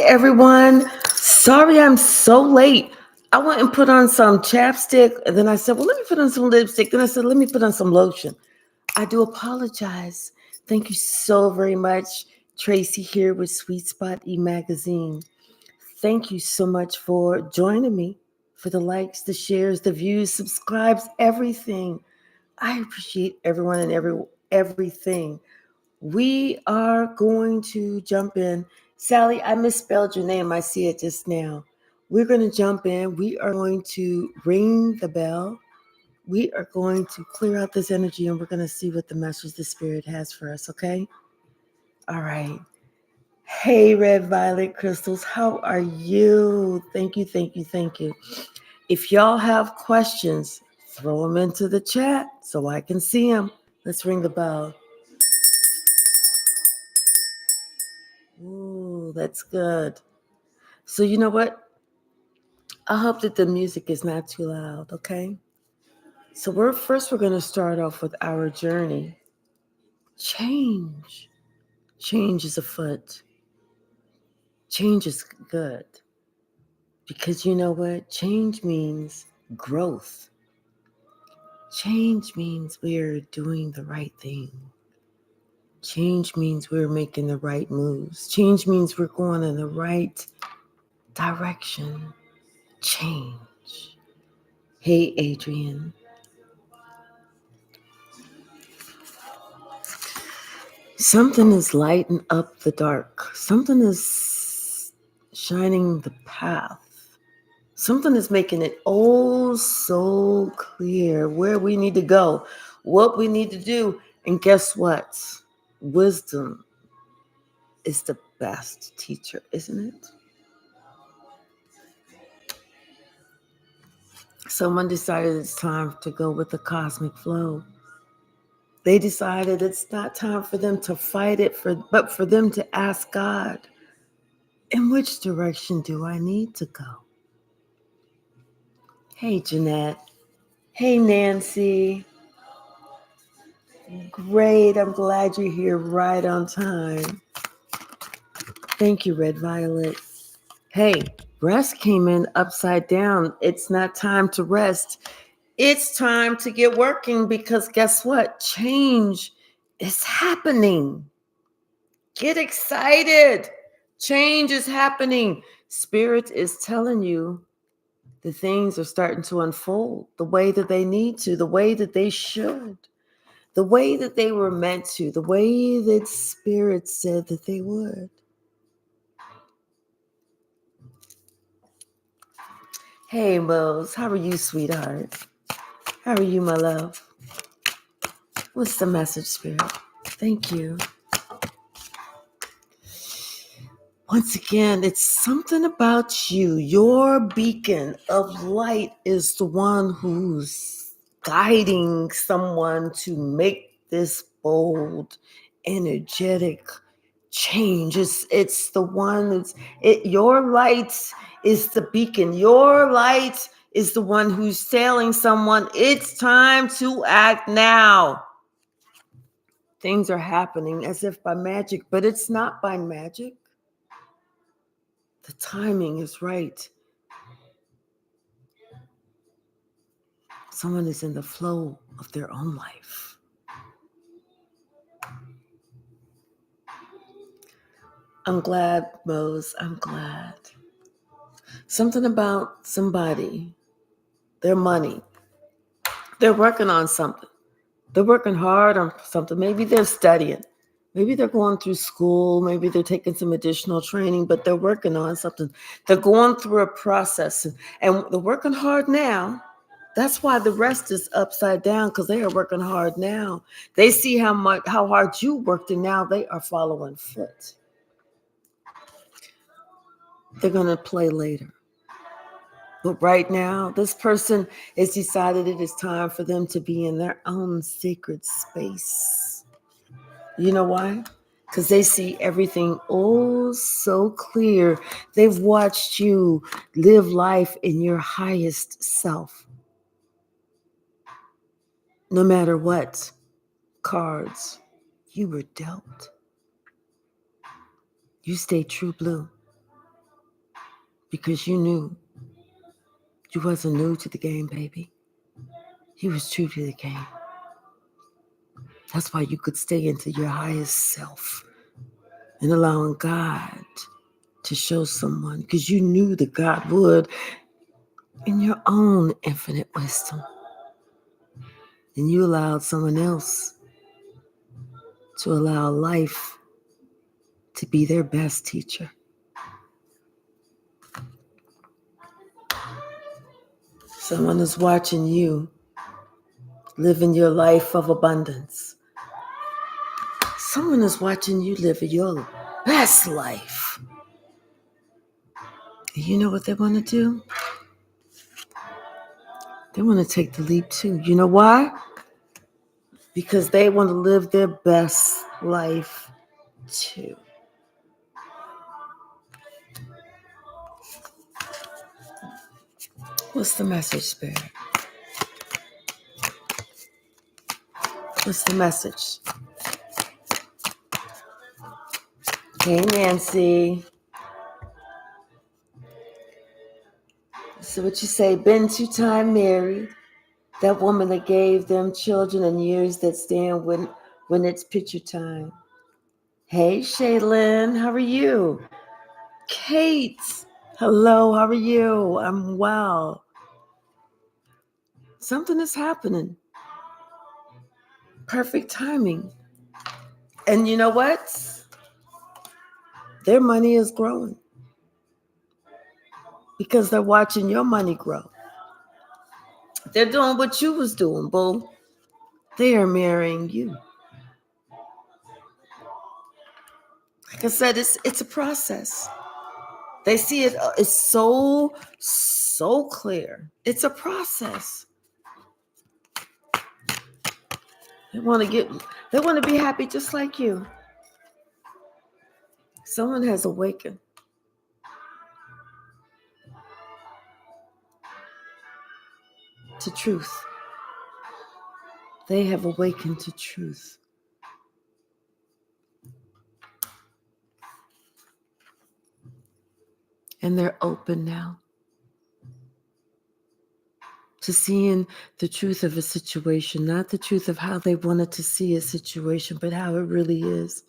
everyone. Sorry I'm so late. I went and put on some chapstick, and then I said, well, let me put on some lipstick. Then I said, let me put on some lotion. I do apologize. Thank you so very much. Tracy here with Sweet Spot e-magazine. Thank you so much for joining me, for the likes, the shares, the views, subscribes, everything. I appreciate everyone and everything. We are going to jump in. Sally, I misspelled your name. I see it just now. We're going to jump in. We are going to ring the bell. We are going to clear out this energy and we're going to see what the message the Spirit has for us, okay? All right. Hey, Red Violet Crystals, how are you? Thank you, thank you, thank you. If y'all have questions, throw them into the chat so I can see them. Let's ring the bell. Ooh, that's good. So you know what? I hope that the music is not too loud, okay? So we're going to start off with our journey. Change. Change is afoot. Change is good. Because you know what? Change means growth. Change means we're doing the right thing. Change means we're making the right moves. Change means we're going in the right direction. Change. Hey, Adrian. Something is lighting up the dark. Something is shining the path. Something is making it oh so clear where we need to go, what we need to do. And guess what? Wisdom is the best teacher, isn't it? Someone decided it's time to go with the cosmic flow. They decided it's not time for them to fight it, but for them to ask God, in which direction do I need to go? Hey, Jeanette. Hey, Nancy. Great. I'm glad you're here right on time. Thank you, Red Violet. Hey, rest came in upside down. It's not time to rest. It's time to get working because guess what? Change is happening. Get excited. Change is happening. Spirit is telling you the things are starting to unfold the way that they need to, the way that they should, the way that they were meant to, the way that Spirit said that they would. Hey, Mose, how are you, sweetheart? How are you, my love? What's the message, Spirit? Thank you. Once again, it's something about you. Your beacon of light is the one who's guiding someone to make this bold, energetic change. It's the one your light is the beacon. Your light is the one who's telling someone it's time to act now. Things are happening as if by magic, but it's not by magic. The timing is right. Someone is in the flow of their own life. I'm glad, Mose. I'm glad. Something about somebody, their money. They're working on something. They're working hard on something. Maybe they're studying. Maybe they're going through school. Maybe they're taking some additional training, but they're working on something. They're going through a process and they're working hard now. That's why the rest is upside down, because they are working hard now. They see how hard you worked, and now they are following foot. They're going to play later. But right now, this person has decided it is time for them to be in their own sacred space. You know why? Because they see everything oh so clear. They've watched you live life in your highest self. No matter what cards you were dealt, you stay true blue. because you knew you wasn't new to the game, baby. You was true to the game. That's why you could stay into your highest self and allowing God to show someone, because you knew that God would in your own infinite wisdom. And you allowed someone else to allow life to be their best teacher. Someone is watching you living your life of abundance. Someone is watching you live your best life. And you know what they want to do? They want to take the leap too. You know why? Because they want to live their best life too. What's the message, Spirit? What's the message? Hey, Nancy. So what you say, been 2-time married, that woman that gave them children and years that stand when it's picture time. Hey, Shaylin, how are you? Kate, hello, how are you? I'm well. Something is happening. Perfect timing. And you know what? Their money is growing because they're watching your money grow. They're doing what you was doing, boo. They are marrying you. Like I said, it's a process. They see it. It's so clear. It's a process. They want to be happy just like you. Someone has awakened. To truth. They have awakened to truth. And they're open now to seeing the truth of a situation, not the truth of how they wanted to see a situation, but how it really is.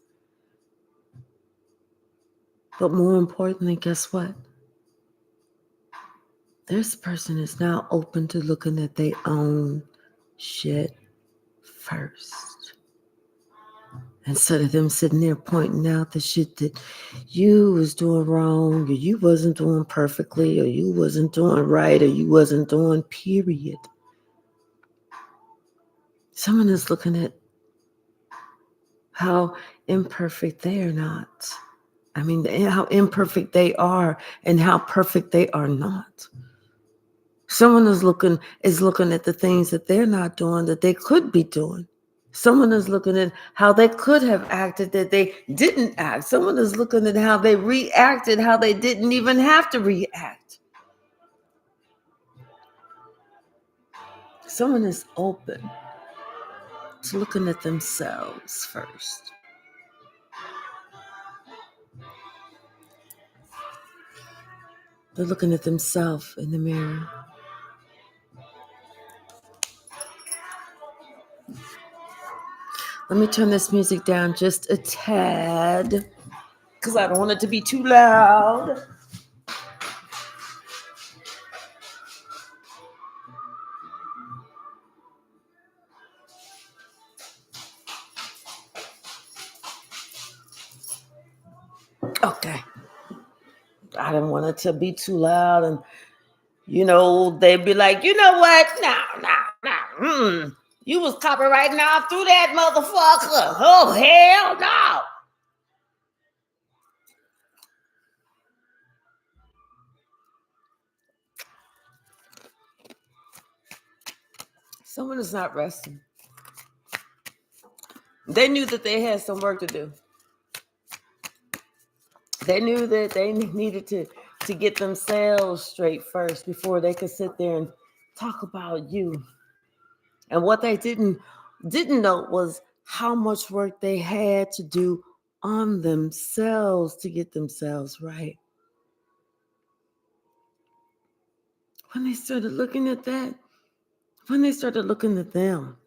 But more importantly, guess what? This person is now open to looking at their own shit first. Instead of them sitting there pointing out the shit that you was doing wrong, or you wasn't doing perfectly, or you wasn't doing right, or you wasn't doing period. Someone is looking at how imperfect they are not. I mean, how imperfect they are and how perfect they are not. Someone is looking at the things that they're not doing that they could be doing. Someone is looking at how they could have acted that they didn't act. Someone is looking at how they reacted, how they didn't even have to react. Someone is open to looking at themselves first. They're looking at themselves in the mirror. Let me turn this music down just a tad because I don't want it to be too loud. Okay. I didn't want it to be too loud, and they'd be like, you know what? No. You was copywriting all through that motherfucker. Oh, hell no. Someone is not resting. They knew that they had some work to do. They knew that they needed to get themselves straight first before they could sit there and talk about you. And what they didn't know was how much work they had to do on themselves to get themselves right. When they started looking at that, when they started looking at them,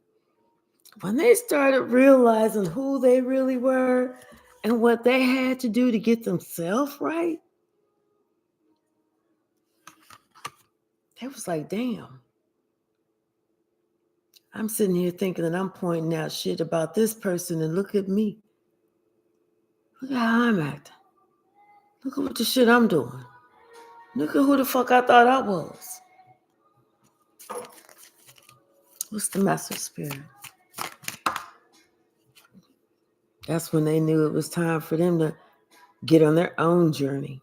when they started realizing who they really were and what they had to do to get themselves right, they was like, damn. I'm sitting here thinking that I'm pointing out shit about this person, and look at me. Look at how I'm acting. Look at what the shit I'm doing. Look at who the fuck I thought I was. What's the master spirit? That's when they knew it was time for them to get on their own journey.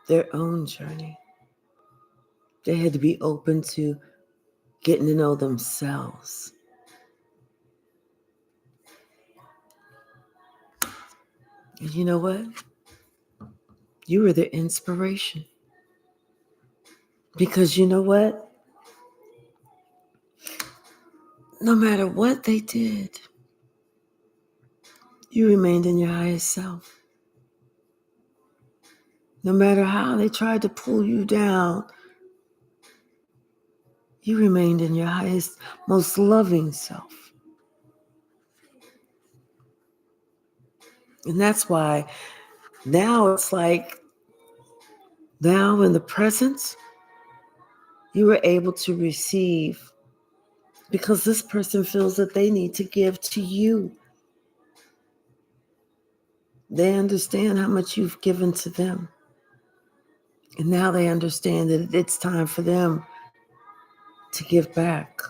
Their own journey. They had to be open to getting to know themselves. And you know what? You were their inspiration. Because you know what? No matter what they did, you remained in your highest self. No matter how they tried to pull you down, you remained in your highest, most loving self. And that's why now it's like, now in the presence, you were able to receive because this person feels that they need to give to you. They understand how much you've given to them. And now they understand that it's time for them to give back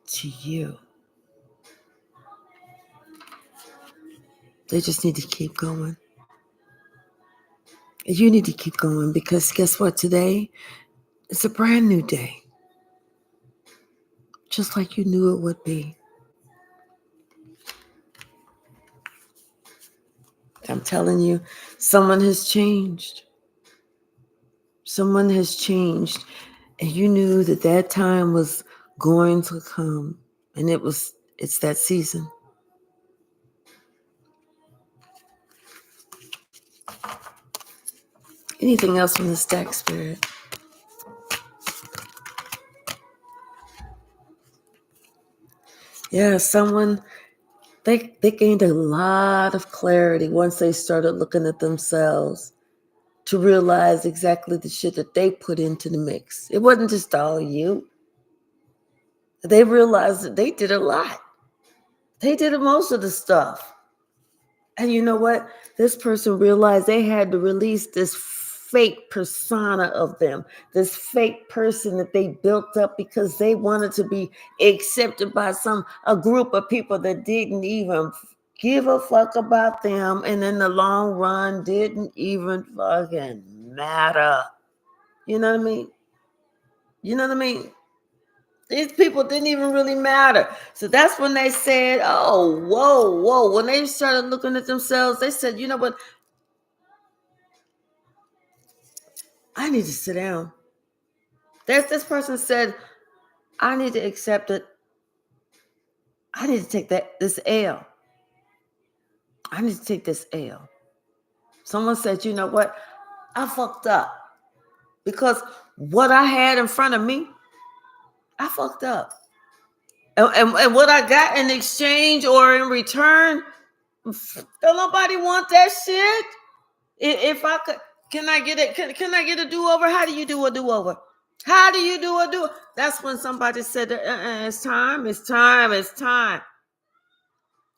to you. They just need to keep going. And you need to keep going because guess what? Today, it's a brand new day. Just like you knew it would be. I'm telling you, someone has changed. Someone has changed. And you knew that that time was going to come. And it's that season. Anything else from the stack spirit? Yeah, someone, they gained a lot of clarity once they started looking at themselves to realize exactly the shit that they put into the mix. It wasn't just all you. They realized that they did a lot. They did most of the stuff. And you know what? This person realized they had to release this fake persona of them, this fake person that they built up because they wanted to be accepted by a group of people that didn't even give a fuck about them, and in the long run didn't even fucking matter. You know what I mean? You know what I mean? These people didn't even really matter. So that's when they said, oh, whoa, whoa. When they started looking at themselves, they said, you know what? I need to sit down. This person said, I need to accept it. I need to take this L. I need to take this L. Someone said, you know what? I fucked up. Because what I had in front of me, I fucked up. And what I got in exchange or in return, don't nobody want that shit. If I could, can I get it? Can I get a do-over? How do you do a do-over? How do you do a do? That's when somebody said, it's time, it's time, it's time.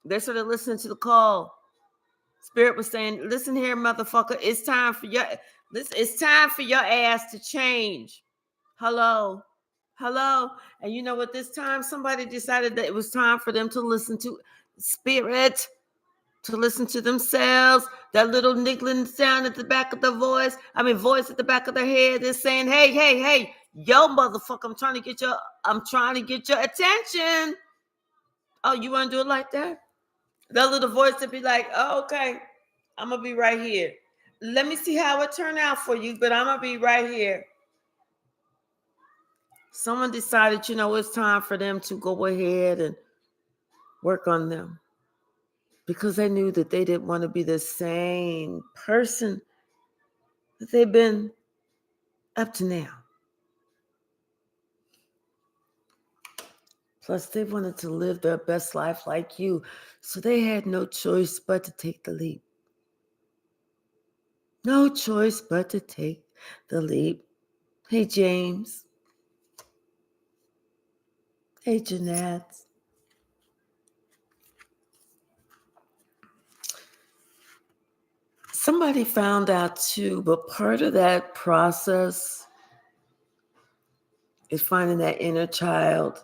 They started listening to the call. Spirit was saying, listen here, motherfucker, it's time for it's time for your ass to change. Hello. Hello. And you know what? This time somebody decided that it was time for them to listen to spirit, to listen to themselves. That little niggling sound at the back of the voice at the back of their head is saying, hey, hey, hey, yo, motherfucker, I'm trying to get your attention. Oh, you want to do it like that? That little voice to be like, oh, okay, I'm going to be right here. Let me see how it turned out for you, but I'm going to be right here. Someone decided, it's time for them to go ahead and work on them because they knew that they didn't want to be the same person that they've been up to now. Plus, they wanted to live their best life like you, so they had no choice but to take the leap. No choice but to take the leap. Hey, James. Hey, Jeanette. Somebody found out too, but part of that process is finding that inner child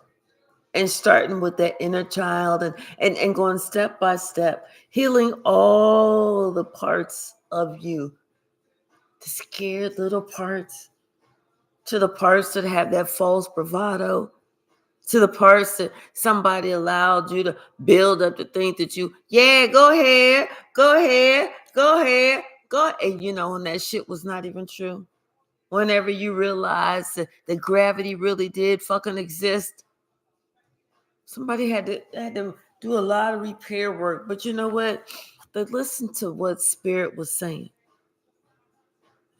and starting with that inner child and going step by step, healing all the parts of you, the scared little parts, to the parts that have that false bravado, to the parts that somebody allowed you to build up to think that you, yeah, go ahead, go ahead, go ahead, go. And when that shit was not even true. Whenever you realize that gravity really did fucking exist, somebody had to do a lot of repair work. But you know what? They listened to what Spirit was saying.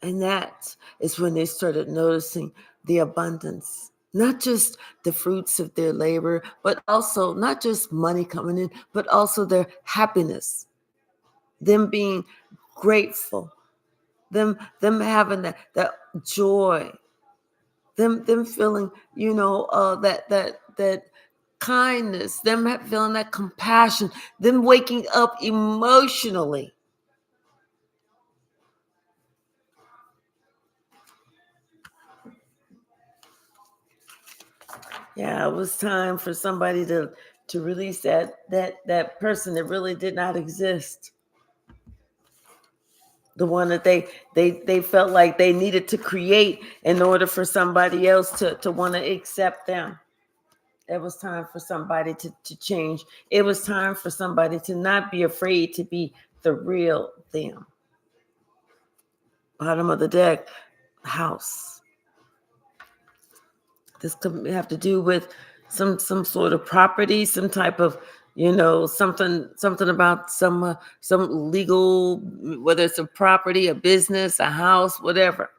And that is when they started noticing the abundance, not just the fruits of their labor, but also not just money coming in, but also their happiness, them being grateful, them having that joy, them feeling, that kindness, them feeling that compassion, them waking up emotionally. Yeah, it was time for somebody to release that person that really did not exist. The one that they felt like they needed to create in order for somebody else to want to accept them. It was time for somebody to change. It was time for somebody to not be afraid to be the real them. Bottom of the deck, house. This could have to do with some sort of property, some type of, something about some legal, whether it's a property, a business, a house, whatever.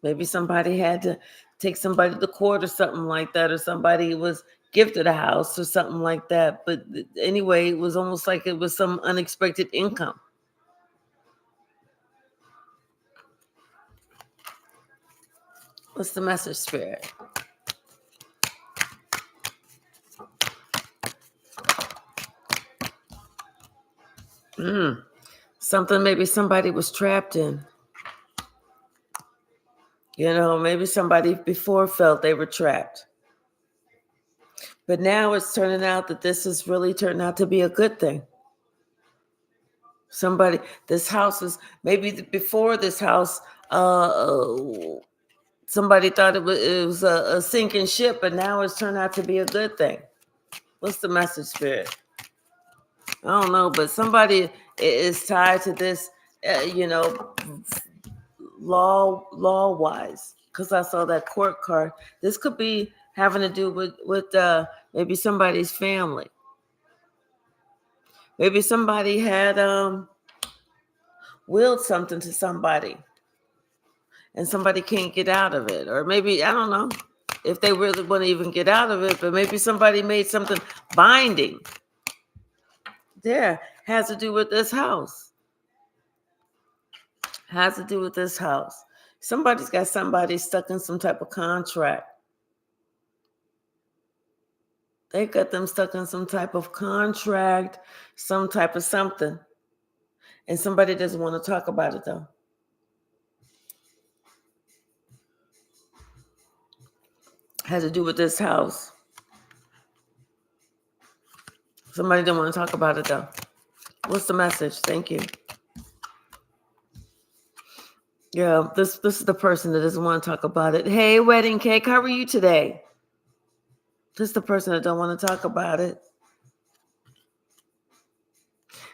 Maybe somebody had to take somebody to court or something like that, or somebody was gifted a house or something like that. But anyway, it was almost like it was some unexpected income. What's the message, Spirit? Something maybe somebody was trapped in. Maybe somebody before felt they were trapped. But now it's turning out that this has really turned out to be a good thing. This house is, maybe before this house, somebody thought it was a sinking ship, but now it's turned out to be a good thing. What's the message, Spirit? I don't know, but somebody is tied to this, law wise, because I saw that court card. This could be having to do with maybe somebody's family. Maybe somebody had willed something to somebody and somebody can't get out of it. Or maybe, I don't know if they really want to even get out of it, but maybe somebody made something binding. There, has to do with this house. Has to do with this house. Somebody's got somebody stuck in some type of contract. They got them stuck in some type of contract, some type of something. And somebody doesn't want to talk about it, though. Has to do with this house. Somebody don't want to talk about it, though. What's the message? Thank you. Yeah, this is the person that doesn't want to talk about it. Hey, wedding cake, how are you today? This is the person that don't want to talk about it.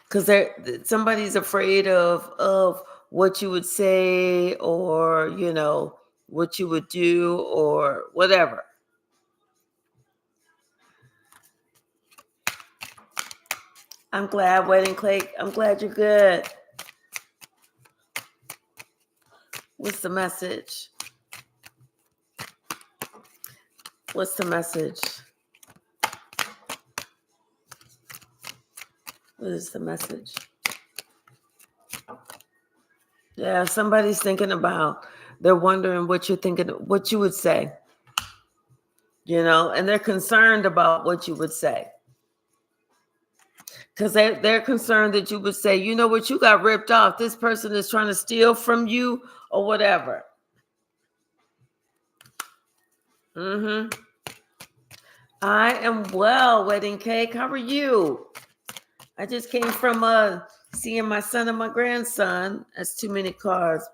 Because somebody's afraid of what you would say, or what you would do, or whatever. I'm glad, wedding cake. I'm glad you're good. What's the message? What's the message? What is the message? Yeah, somebody's thinking about, they're wondering what you're thinking, what you would say, and they're concerned about what you would say. Because they're concerned that you would say, you know what, you got ripped off. This person is trying to steal from you or whatever. I am well, Wedding Cake. How are you? I just came from seeing my son and my grandson. That's too many cards.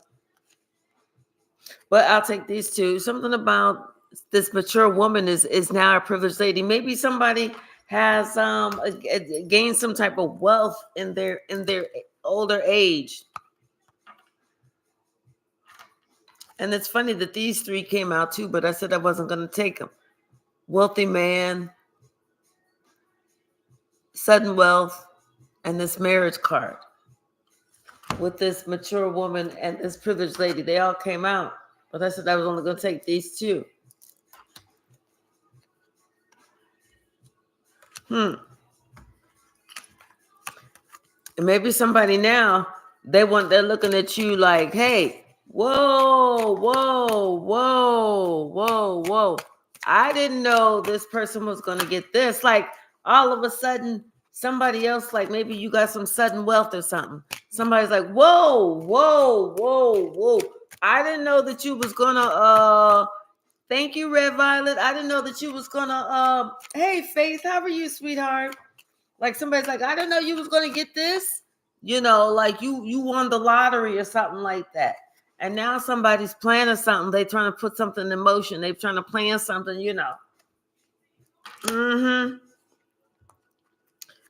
But I'll take these two. Something about this mature woman is now a privileged lady. Maybe somebody has gained some type of wealth in their older age. And it's funny that these three came out too, but I said I wasn't going to take them. Wealthy man, sudden wealth, and this marriage card with this mature woman and this privileged lady. They all came out, but I said I was only going to take these two. And maybe somebody now, they're looking at you like, hey, whoa. I didn't know this person was going to get this. Like all of a sudden, somebody else, like maybe you got some sudden wealth or something. Somebody's like, whoa. I didn't know that you was going to, thank you, Red Violet. I didn't know that you was going to, hey, Faith, how are you, sweetheart? Like somebody's like, I didn't know you was going to get this. Like you won the lottery or something like that. And now somebody's planning something. They're trying to put something in motion. They're trying to plan something,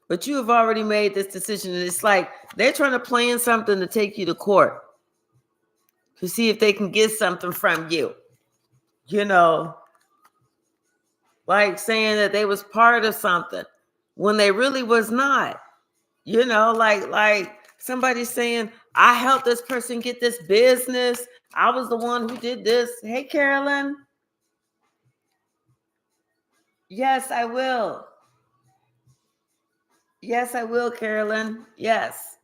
But you have already made this decision. And it's like they're trying to plan something to take you to court to see if they can get something from you. Like saying that they was part of something when they really was not. Like somebody saying, I helped this person get this business. I was the one who did this. Hey, Carolyn. Yes, I will. Yes, I will, Carolyn. Yes.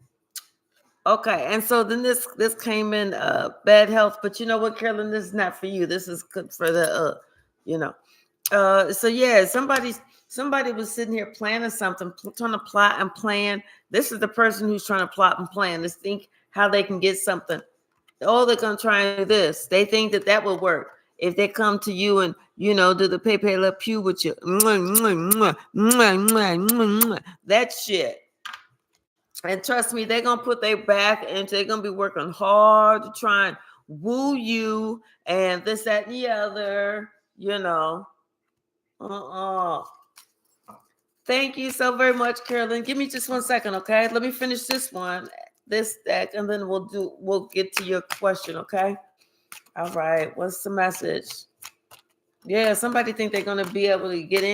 Okay. And so then this came in bad health, but you know what, Carolyn, this is not for you. This is good for the so yeah, somebody was sitting here planning something, trying to plot and plan. This is the person who's trying to plot and plan, to think how they can get something. Oh, they're going to try and do this. They think that will work. If they come to you and, do the Pepe Le Pew with you. That shit. And trust me, they're going to put their back into, they're going to be working hard to try and woo you and this, that, and the other, Thank you so very much, Carolyn. Give me just 1 second, okay? Let me finish this one, this deck, and then we'll get to your question, okay? All right. What's the message? Yeah, somebody think they're gonna be able to get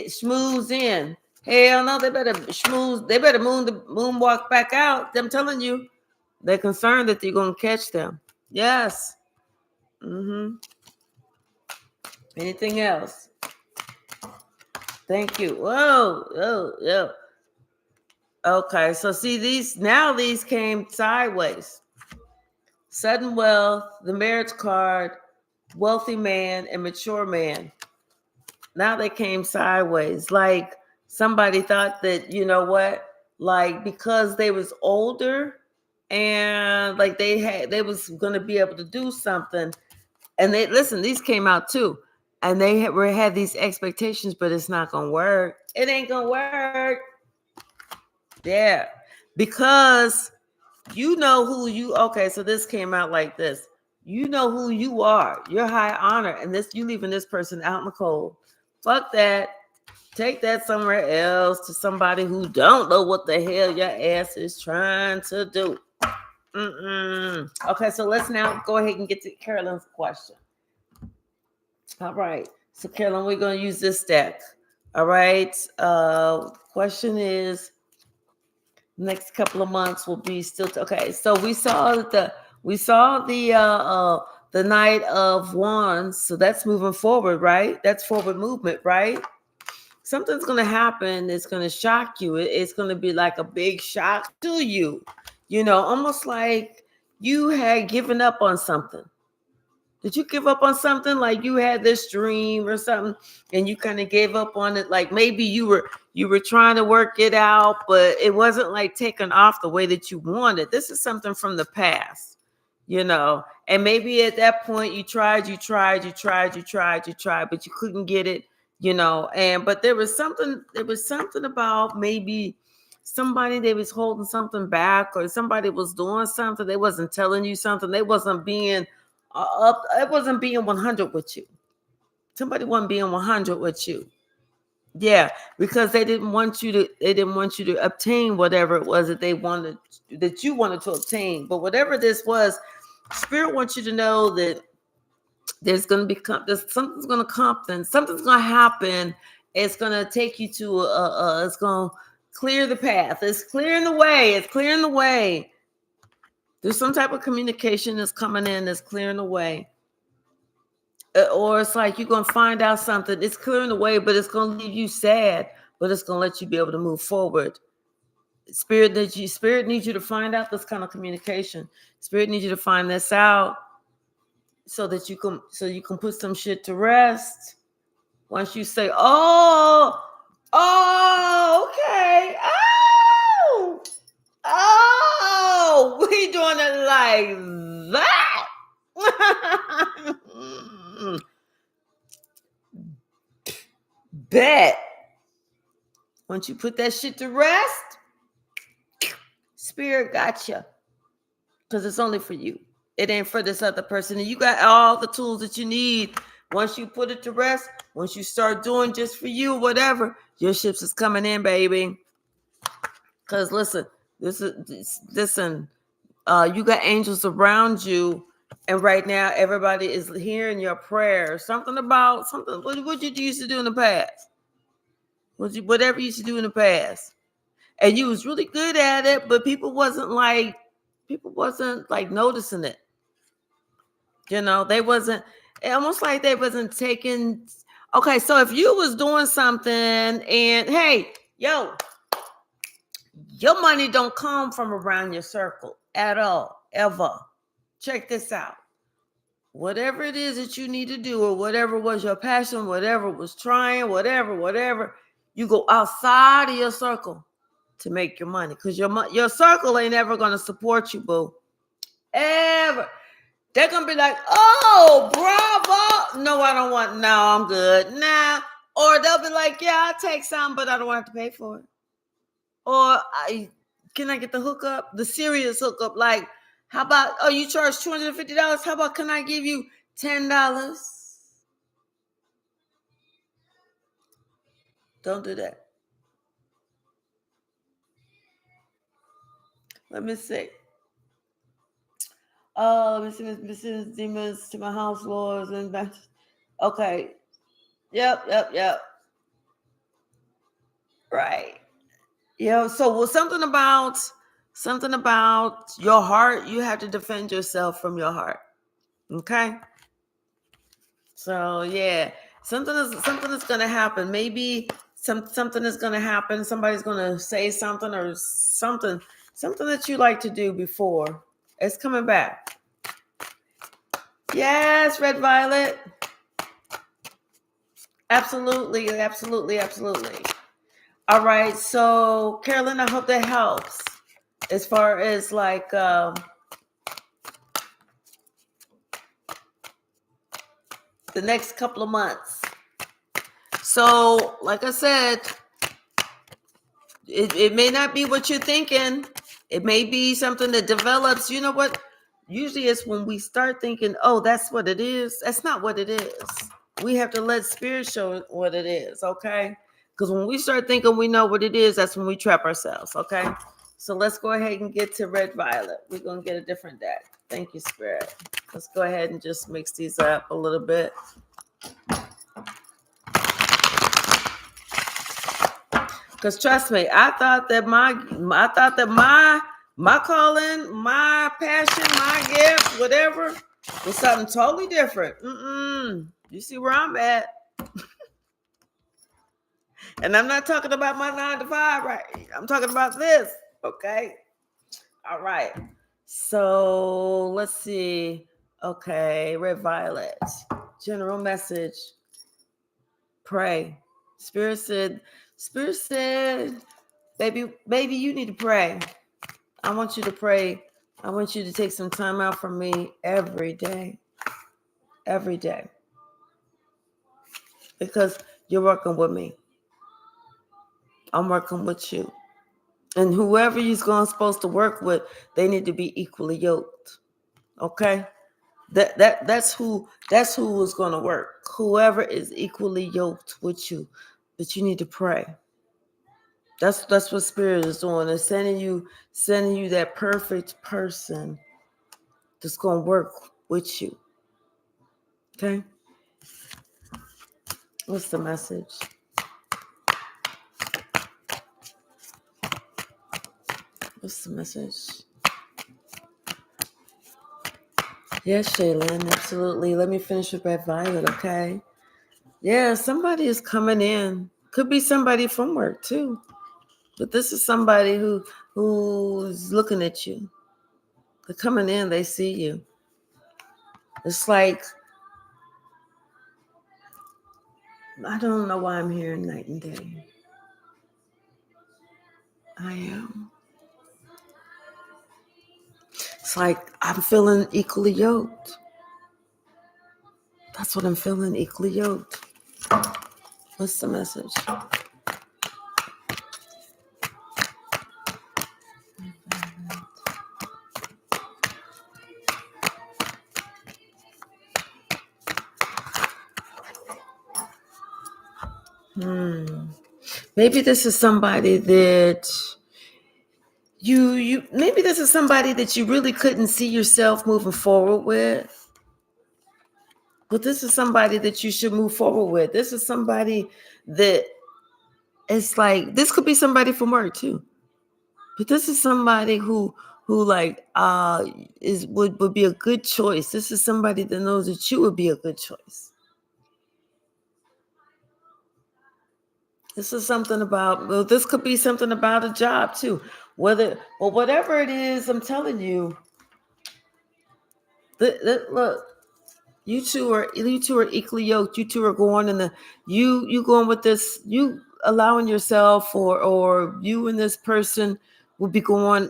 schmooze in. Hell no, they better schmooze. They better moonwalk back out. I'm telling you, they're concerned that you're gonna catch them. Yes. Anything else? Thank you. Whoa. Okay, so see these came sideways. Sudden wealth, the marriage card, wealthy man, and mature man. Now they came sideways. Like somebody thought that, like because they was older and like they was gonna be able to do something. And these came out too. And they had these expectations, but it's not gonna work. It ain't gonna work. Yeah, because okay, so this came out like this. You know who you are. You're high honor, and you leaving this person out in the cold. Fuck that. Take that somewhere else to somebody who don't know what the hell your ass is trying to do. Okay, so let's now go ahead and get to Carolyn's question. All right, so Carolyn, we're going to use this deck. All right, question is, next couple of months will be still okay. So we saw that We saw the Knight of Wands, so that's moving forward, right? That's forward movement, right? Something's going to happen. It's going to shock you. It's going to be like a big shock to you. Almost like you had given up on something. Did you give up on something? Like you had this dream or something and you kind of gave up on it? Like maybe you were trying to work it out, but it wasn't like taken off the way that you wanted. This is something from the past, and maybe at that point you tried, but you couldn't get it, but there was something about maybe somebody, they was holding something back, or somebody was doing something. They wasn't telling you something. They wasn't being it wasn't being 100 with you. Somebody wasn't being 100 with you. Yeah, because they didn't want you to obtain whatever it was that you wanted to obtain. But whatever this was, Spirit wants you to know that there's going to be something's going to come, and something's going to happen. It's going to take you to it's going to clear the path. It's clearing the way. There's some type of communication that's coming in that's clearing the way. Or it's like you're going to find out something. It's clearing the way, but it's going to leave you sad, but it's going to let you be able to move forward. Spirit needs you to find out this kind of communication. Spirit needs you to find this out so that you can put some shit to rest. Once you say, oh, okay, we doing it like that. Bet. Once you put that shit to rest, Spirit got you. Because it's only for you. It ain't for this other person. And you got all the tools that you need. Once you put it to rest, once you start doing just for you, whatever, your ships is coming in, baby. Because listen, you got angels around you. And right now, everybody is hearing your prayers. Something. What you used to do in the past? Whatever you used to do in the past, and you was really good at it, but people wasn't like noticing it. They wasn't. Almost like they wasn't taking. Okay, so if you was doing something, and hey, your money don't come from around your circle at all, ever. Check this out. Whatever it is that you need to do, or whatever was your passion, whatever was trying, whatever, you go outside of your circle to make your money, because your circle ain't ever going to support you, boo. Ever. They're going to be like, oh, bravo. No, I don't want, no, I'm good. Nah. Or they'll be like, yeah, I'll take some, but I don't have to pay for it. Or can I get the hookup? The serious hookup. Like, how about, you charge $250? How about, can I give you $10? Don't do that. Let me see. Let me see. Mrs. Demons to my house, lords, and back. Okay. Yep. Right. So something about your heart. You have to defend yourself from your heart. Okay. So yeah, something is going to happen. Maybe something is going to happen. Somebody's going to say something, or something that you like to do before. It's coming back. Yes, Red Violet. Absolutely. All right. So, Carolyn, I hope that helps as far as like the next couple of months. So, like I said, it may not be what you're thinking. It may be something that develops. You know what? Usually it's when we start thinking, oh, that's what it is. That's not what it is. We have to let Spirit show what it is, okay? Because when we start thinking we know what it is, that's when we trap ourselves, okay? So let's go ahead and get to Red Violet. We're going to get a different deck. Thank you, Spirit. Let's go ahead and just mix these up a little bit. Because trust me, I thought that my My calling, my passion, my gift, whatever, was something totally different. You see where I'm at? And I'm not talking about my 9 to 5, right? I'm talking about this. Okay. All right. So let's see. Okay, Red Violet. General message. Pray. Spirit said, baby, you need to pray. I want you to pray. I want you to take some time out from me every day. Every day. Because you're working with me. I'm working with you. And whoever you're supposed to work with, they need to be equally yoked. Okay? That's who is going to work. Whoever is equally yoked with you. But you need to pray. That's what Spirit is doing. It's sending you that perfect person that's going to work with you. Okay? What's the message? What's the message? Yes, Shaylin, absolutely. Let me finish with Red Violet, okay? Yeah, somebody is coming in. Could be somebody from work too. But this is somebody who's looking at you. They're coming in, they see you. It's like, I don't know why I'm hearing night and day. I am. It's like I'm feeling equally yoked. That's what I'm feeling, equally yoked. What's the message? Maybe this is somebody that maybe this is somebody that you really couldn't see yourself moving forward with. But this is somebody that you should move forward with. This is somebody that it's like, this could be somebody from work too. But this is somebody who like would be a good choice. This is somebody that knows that you would be a good choice. This is something about, well, this could be something about a job too. Whatever it is, I'm telling you, look, you two are equally yoked. You two are going you going with this, you allowing yourself or you and this person will be going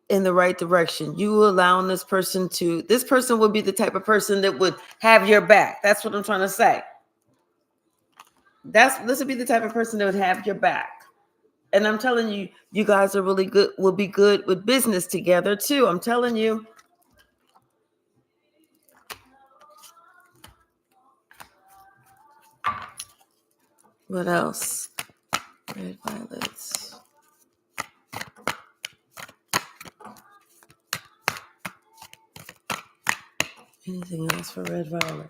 in the right direction. You allowing this person would be the type of person that would have your back. That's what I'm trying to say. This would be the type of person that would have your back. And I'm telling you, you guys are really good, will be good with business together too. I'm telling you. What else? Red violets. Anything else for red violet?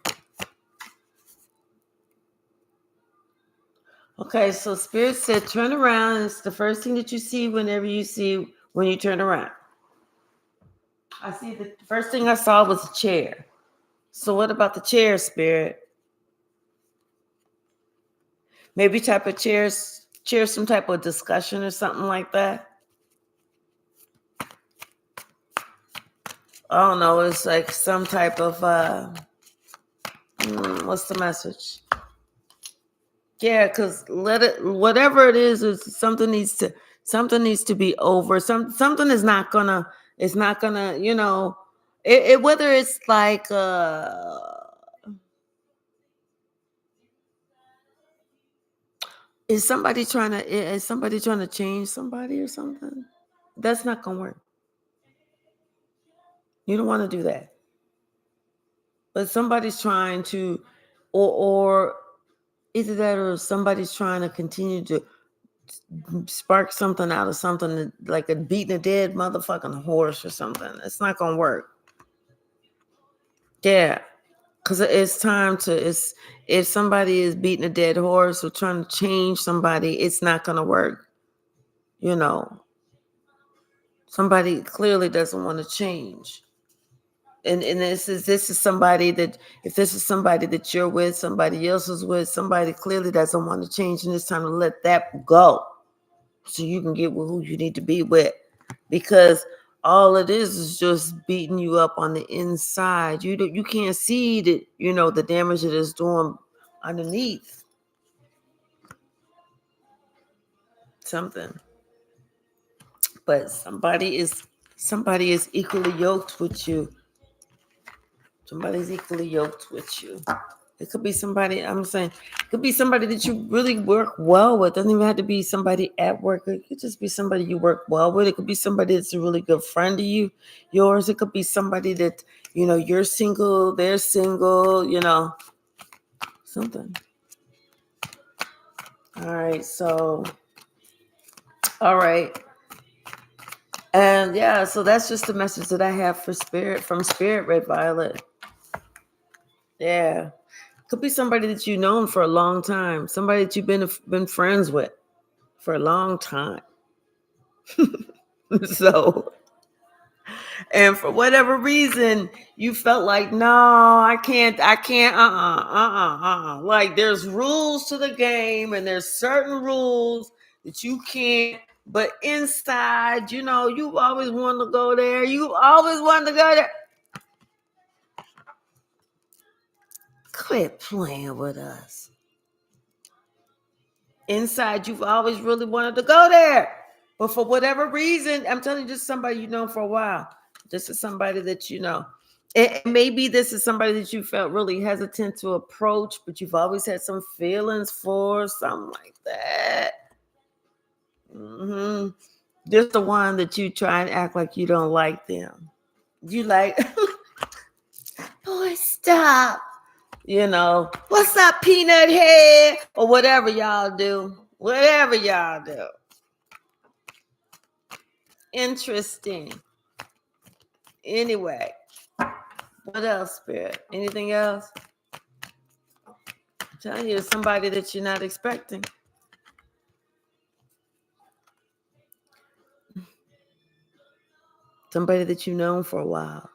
Okay, so Spirit said turn around. It's the first thing that you see when you turn around. I see the first thing I saw was a chair. So what about the chair, Spirit? Maybe type of chairs, some type of discussion or something like that. I don't know. It's like some type of what's the message? Yeah, because whatever it is something needs to be over. Something is not gonna, whether it's like is somebody trying to change somebody or something? That's not gonna work. You don't want to do that. But somebody's trying to, or either that or somebody's trying to continue to spark something out of something like a beating a dead motherfucking horse or something. It's not gonna work. Yeah, because it's time to. If somebody is beating a dead horse or trying to change somebody, it's not gonna work. Somebody clearly doesn't want to change. And this is somebody that, if this is somebody that you're with, somebody else is with, somebody clearly doesn't want to change, and it's time to let that go so you can get with who you need to be with. Because all it is just beating you up on the inside. You can't see that, the damage it is doing underneath something. But somebody is equally yoked with you. Somebody's equally yoked with you. It could be somebody, I'm saying, it could be somebody that you really work well with. It doesn't even have to be somebody at work. It could just be somebody you work well with. It could be somebody that's a really good friend of yours. It could be somebody that, you're single, they're single, something. All right. So, all right. And yeah, so that's just the message that I have for from Spirit, Red Violet. Yeah. Could be somebody that you've known for a long time, somebody that you've been friends with for a long time. So, and for whatever reason, you felt like, no, I can't, like there's rules to the game and there's certain rules that you can't, but inside, you always wanted to go there. You always wanted to go there. Quit playing with us. Inside, you've always really wanted to go there. But for whatever reason, I'm telling you, just somebody you've known for a while. This is somebody that you know. And maybe this is somebody that you felt really hesitant to approach, but you've always had some feelings for, something like that. Mm-hmm. Just the one that you try and act like you don't like them. You like, boy, stop. What's up, peanut head? Or whatever y'all do. Whatever y'all do. Interesting. Anyway, what else, Spirit? Anything else? I'm telling you, somebody that you're not expecting. Somebody that you've known for a while.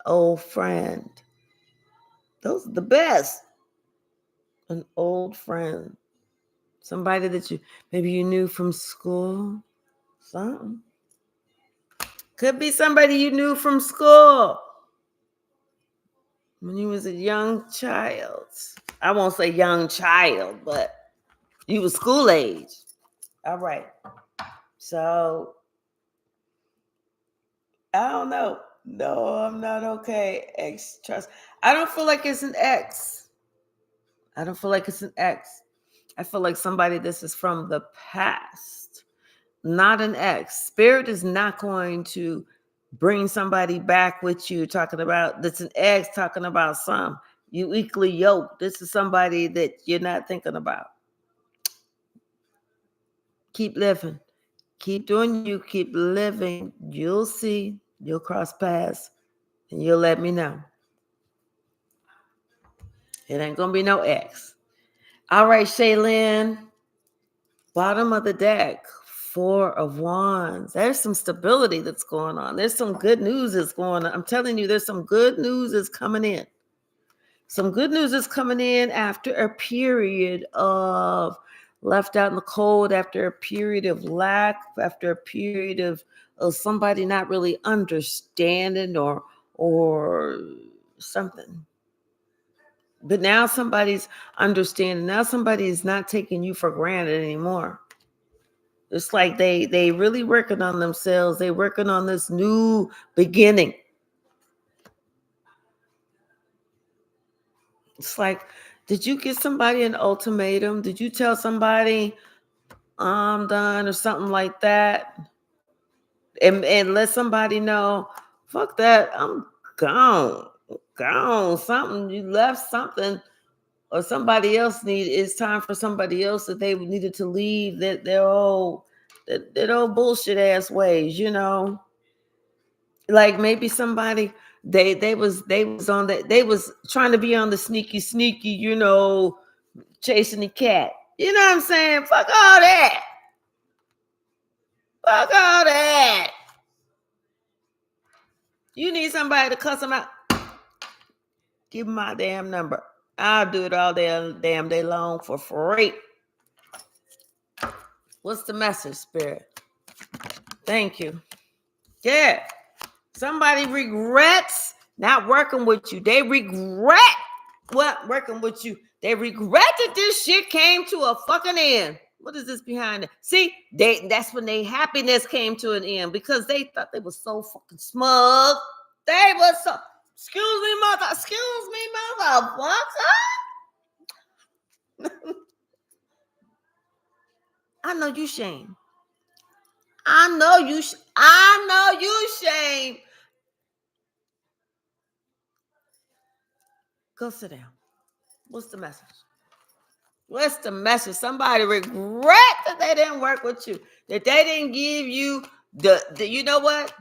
Old friend. Those are the best. An old friend. Somebody that maybe you knew from school. Something. Could be somebody you knew from school when you was a young child. I won't say young child, but you was school age. All right. So, I don't know. No, I'm not okay. Ex trust. I don't feel like it's an ex. I don't feel like it's an ex. I feel like somebody this is from the past, not an ex. Spirit is not going to bring somebody back with you talking about that's an ex, talking about some. You equally yoked. This is somebody that you're not thinking about. Keep living. Keep doing you. Keep living. You'll see. You'll cross paths. And you'll let me know. It ain't going to be no X. All right, Shaylin. Bottom of the deck. 4 of Wands. There's some stability that's going on. There's some good news that's going on. I'm telling you, there's some good news that's coming in. Some good news is coming in after a period of left out in the cold, after a period of lack, after a period of somebody not really understanding or something. But now somebody's understanding. Now somebody is not taking you for granted anymore. It's like they really working on themselves. They working on this new beginning. It's like, did you give somebody an ultimatum? Did you tell somebody I'm done or something like that? And let somebody know, fuck that, I'm gone. Gone. Something, you left something, or somebody else it's time for somebody else that they needed to leave their old bullshit ass ways, Like maybe somebody they was on that, they was trying to be on the sneaky, chasing the cat. You know what I'm saying? Fuck all that. Fuck all that. You need somebody to cuss them out. Give them my damn number. I'll do it all damn day long for free. What's the message, Spirit? Thank you. Yeah. Somebody regrets not working with you. They regret what working with you. They regret that this shit came to a fucking end. What is this behind it? See, that's when their happiness came to an end because they thought they were so fucking smug. They were so, excuse me, motherfucker. I know you shame. I know you shame. Go sit down. What's the message? What's the message? Somebody regret that they didn't work with you, that they didn't give you the you know what?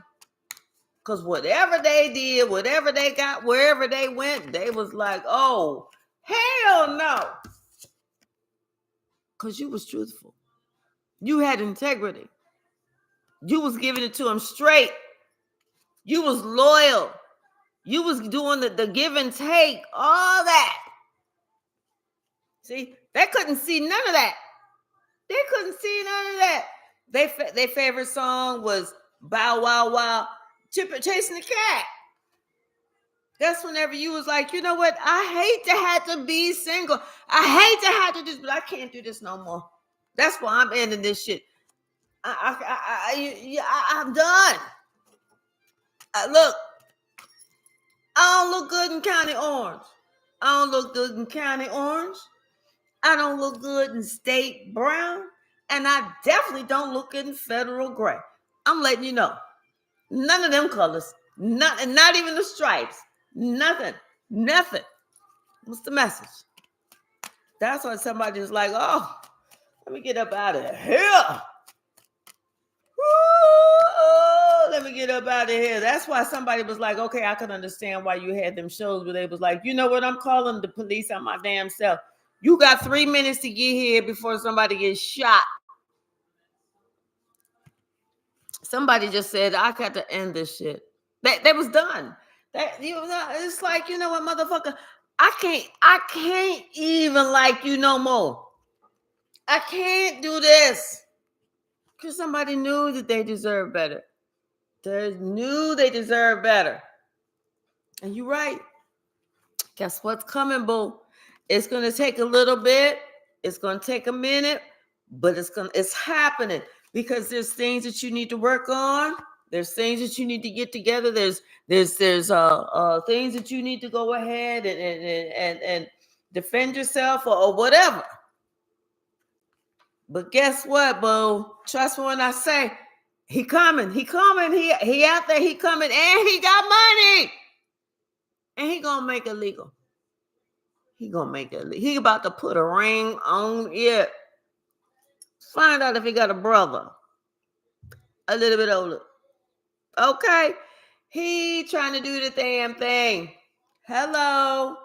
Because whatever they did, whatever they got, wherever they went, they was like, oh, hell no. Because you was truthful. You had integrity. You was giving it to them straight. You was loyal. You was doing the give and take, all that. See, they couldn't see none of that. They couldn't see none of that. Their favorite song was Bow Wow Wow, Chasing the Cat. That's whenever you was like, you know what? I hate to have to be single. I hate to have to do this, but I can't do this no more. That's why I'm ending this shit. I'm done. Look, I don't look good in County Orange. I don't look good in County Orange. I don't look good in State Brown. And I definitely don't look good in Federal Gray. I'm letting you know. None of them colors. Not even the stripes. Nothing. What's the message? That's why somebody is like, oh, let me get up out of here. Ooh, let me get up out of here. That's why somebody was like, okay, I can understand why you had them shows where they was like, you know what? I'm calling the police on my damn self. You got 3 minutes to get here before somebody gets shot. Somebody just said, I got to end this shit. That was done. That, you know, it's like, you know what, motherfucker, I can't even like you no more. I can't do this. Because somebody knew that they deserve better. They knew they deserve better. And you're right. Guess what's coming, boo? It's going to take a little bit. It's going to take a minute, but it's happening because there's things that you need to work on. There's things that you need to get together. There's things that you need to go ahead and defend yourself or whatever. But guess what, boo? Trust me when I say he coming. He out there, he coming, and he got money. And he gonna make it legal. He about to put a ring on it. Find out if he got a brother. A little bit older. Okay. He trying to do the damn thing. Hello.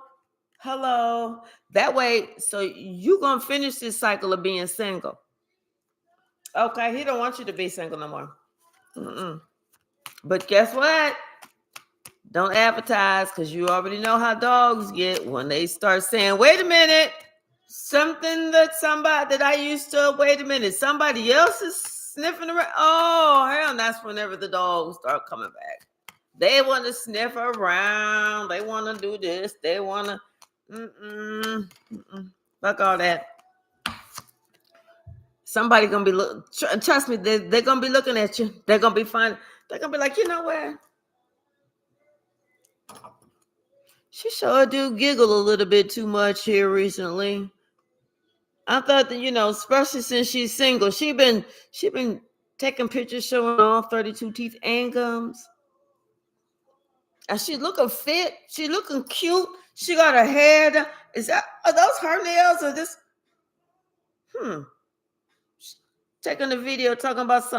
That way, so you gonna finish this cycle of being single. Okay, he don't want you to be single no more. Mm-mm. But guess what? Don't advertise because you already know how dogs get when they start saying, wait a minute, something that I used to, wait a minute, somebody else is sniffing around. Oh, hell, that's whenever the dogs start coming back. They want to sniff around. They want to do this. They want to, fuck all that. Somebody gonna be trust me, they're gonna be looking at you. They're gonna be fine. They're gonna be like, you know what? She sure do giggle a little bit too much here recently. I thought that, especially since she's single, she been taking pictures showing all 32 teeth and gums. And she looking fit. She looking cute. She got her hair down. Are those her nails or this? Taking the video talking about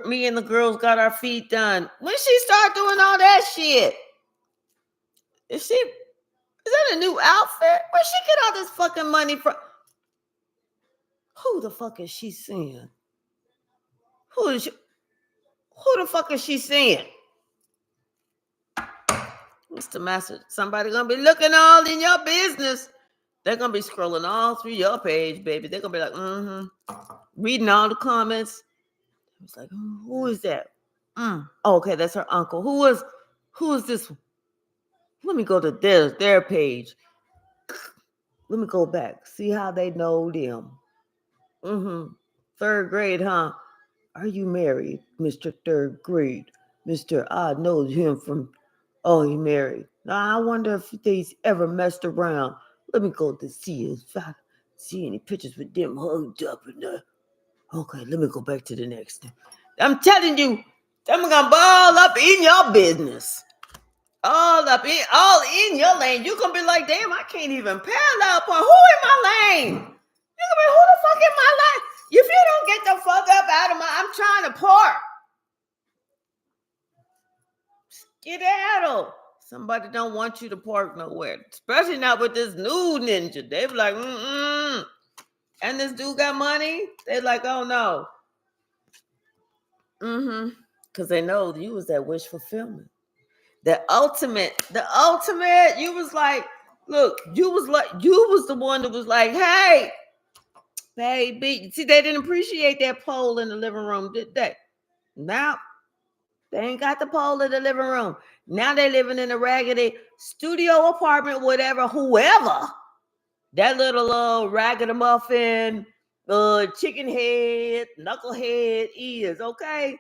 me and the girls got our feet done. When she start doing all that shit? Is that a new outfit? Where she get all this fucking money from? Who the fuck is she seeing? Who is she? Who the fuck is she seeing? What's the message? Somebody gonna be looking all in your business. They're gonna be scrolling all through your page, baby. They're gonna be like, reading all the comments. It's like, who is that? Oh, okay, that's her uncle. Who is this one? Let me go to their page. Let me go back. See how they know them. Third grade, huh? Are you married, Mr. Third Grade? Mr. I know him from, oh, he married. Now, I wonder if they's ever messed around. Let me go to see if I see any pictures with them hugged up in there. Okay, let me go back to the next thing. I'm telling you, them gonna ball up in your business. All in your lane. You gonna be like, damn, I can't even parallel point. Who in my lane? You gonna be, who the fuck in my lane? If you don't get the fuck up out of I'm trying to park. Skedaddle. Somebody don't want you to park nowhere, especially not with this new ninja. They be like, and this dude got money. They like, oh no. Because they know you was that wish fulfillment. The ultimate, you was like, look, you was the one that was like, hey, baby. See, they didn't appreciate that pole in the living room, did they? Now, they ain't got the pole in the living room. Now they living in a raggedy studio apartment, whatever, whoever. That little raggedy muffin, chicken head, knucklehead is, okay?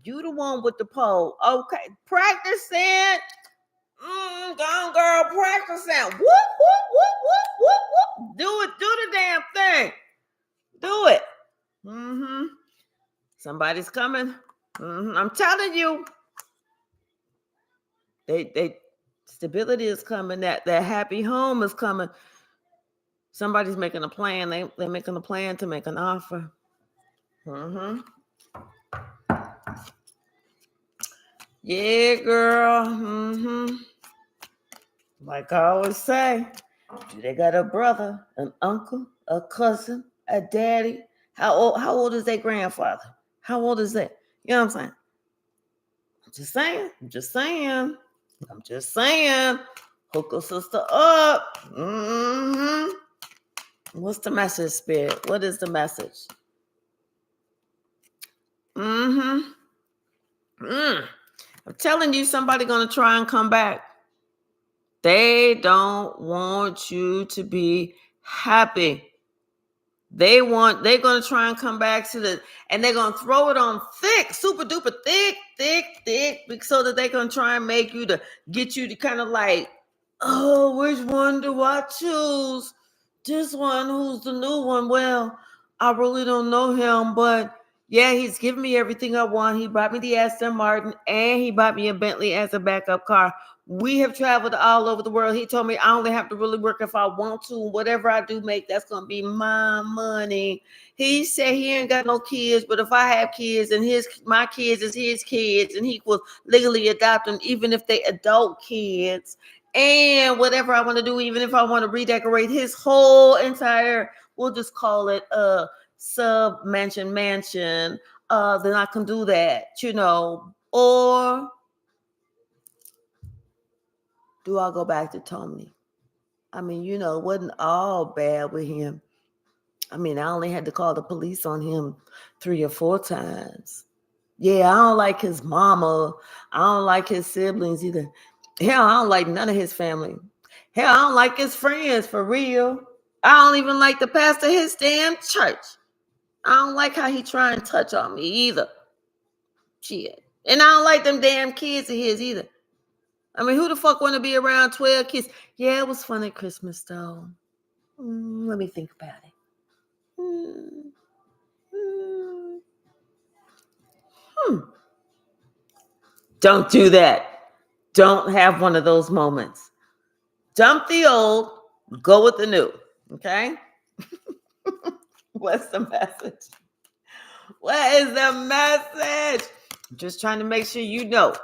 You the one with the pole. Okay, practicing. Go on, girl, practicing. Whoop. Do the damn thing. Do it. Somebody's coming. I'm telling you. They stability is coming. That happy home is coming. Somebody's making a plan. They're making a plan to make an offer. Yeah, girl. Like I always say, do they got a brother, an uncle, a cousin, a daddy? How old is their grandfather? How old is that? You know what I'm saying? I'm just saying. Hook a sister up. What's the message, Spirit? What is the message? I'm telling you, somebody gonna try and come back. They don't want you to be happy. They're gonna try and come back and they're gonna throw it on thick, super duper thick, so that they're gonna try and make you to get you to kind of like, oh, which one do I choose? This one, who's the new one? Well, I really don't know him, but yeah, he's giving me everything I want. He bought me the Aston Martin and he bought me a Bentley as a backup car. We have traveled all over the world. He told me I only have to really work if I want to. Whatever I do make, that's going to be my money. He said he ain't got no kids, but if I have kids and my kids is his kids and he will legally adopt them, even if they adult kids, and whatever I want to do, even if I want to redecorate his whole entire, we'll just call it a sub mansion, then I can do that, or do I go back to Tony? I mean, it wasn't all bad with him. I mean, I only had to call the police on him 3 or 4 times. Yeah, I don't like his mama. I don't like his siblings either. Hell, I don't like none of his family. Hell, I don't like his friends, for real. I don't even like the pastor of his damn church. I don't like how he try and touch on me either. Shit. And I don't like them damn kids of his either. I mean, who the fuck want to be around 12 kids? Yeah, it was fun at Christmas, though. Let me think about it. Don't do that. Don't have one of those moments. Dump the old, go with the new. Okay? What's the message? What is the message? I'm just trying to make sure you know.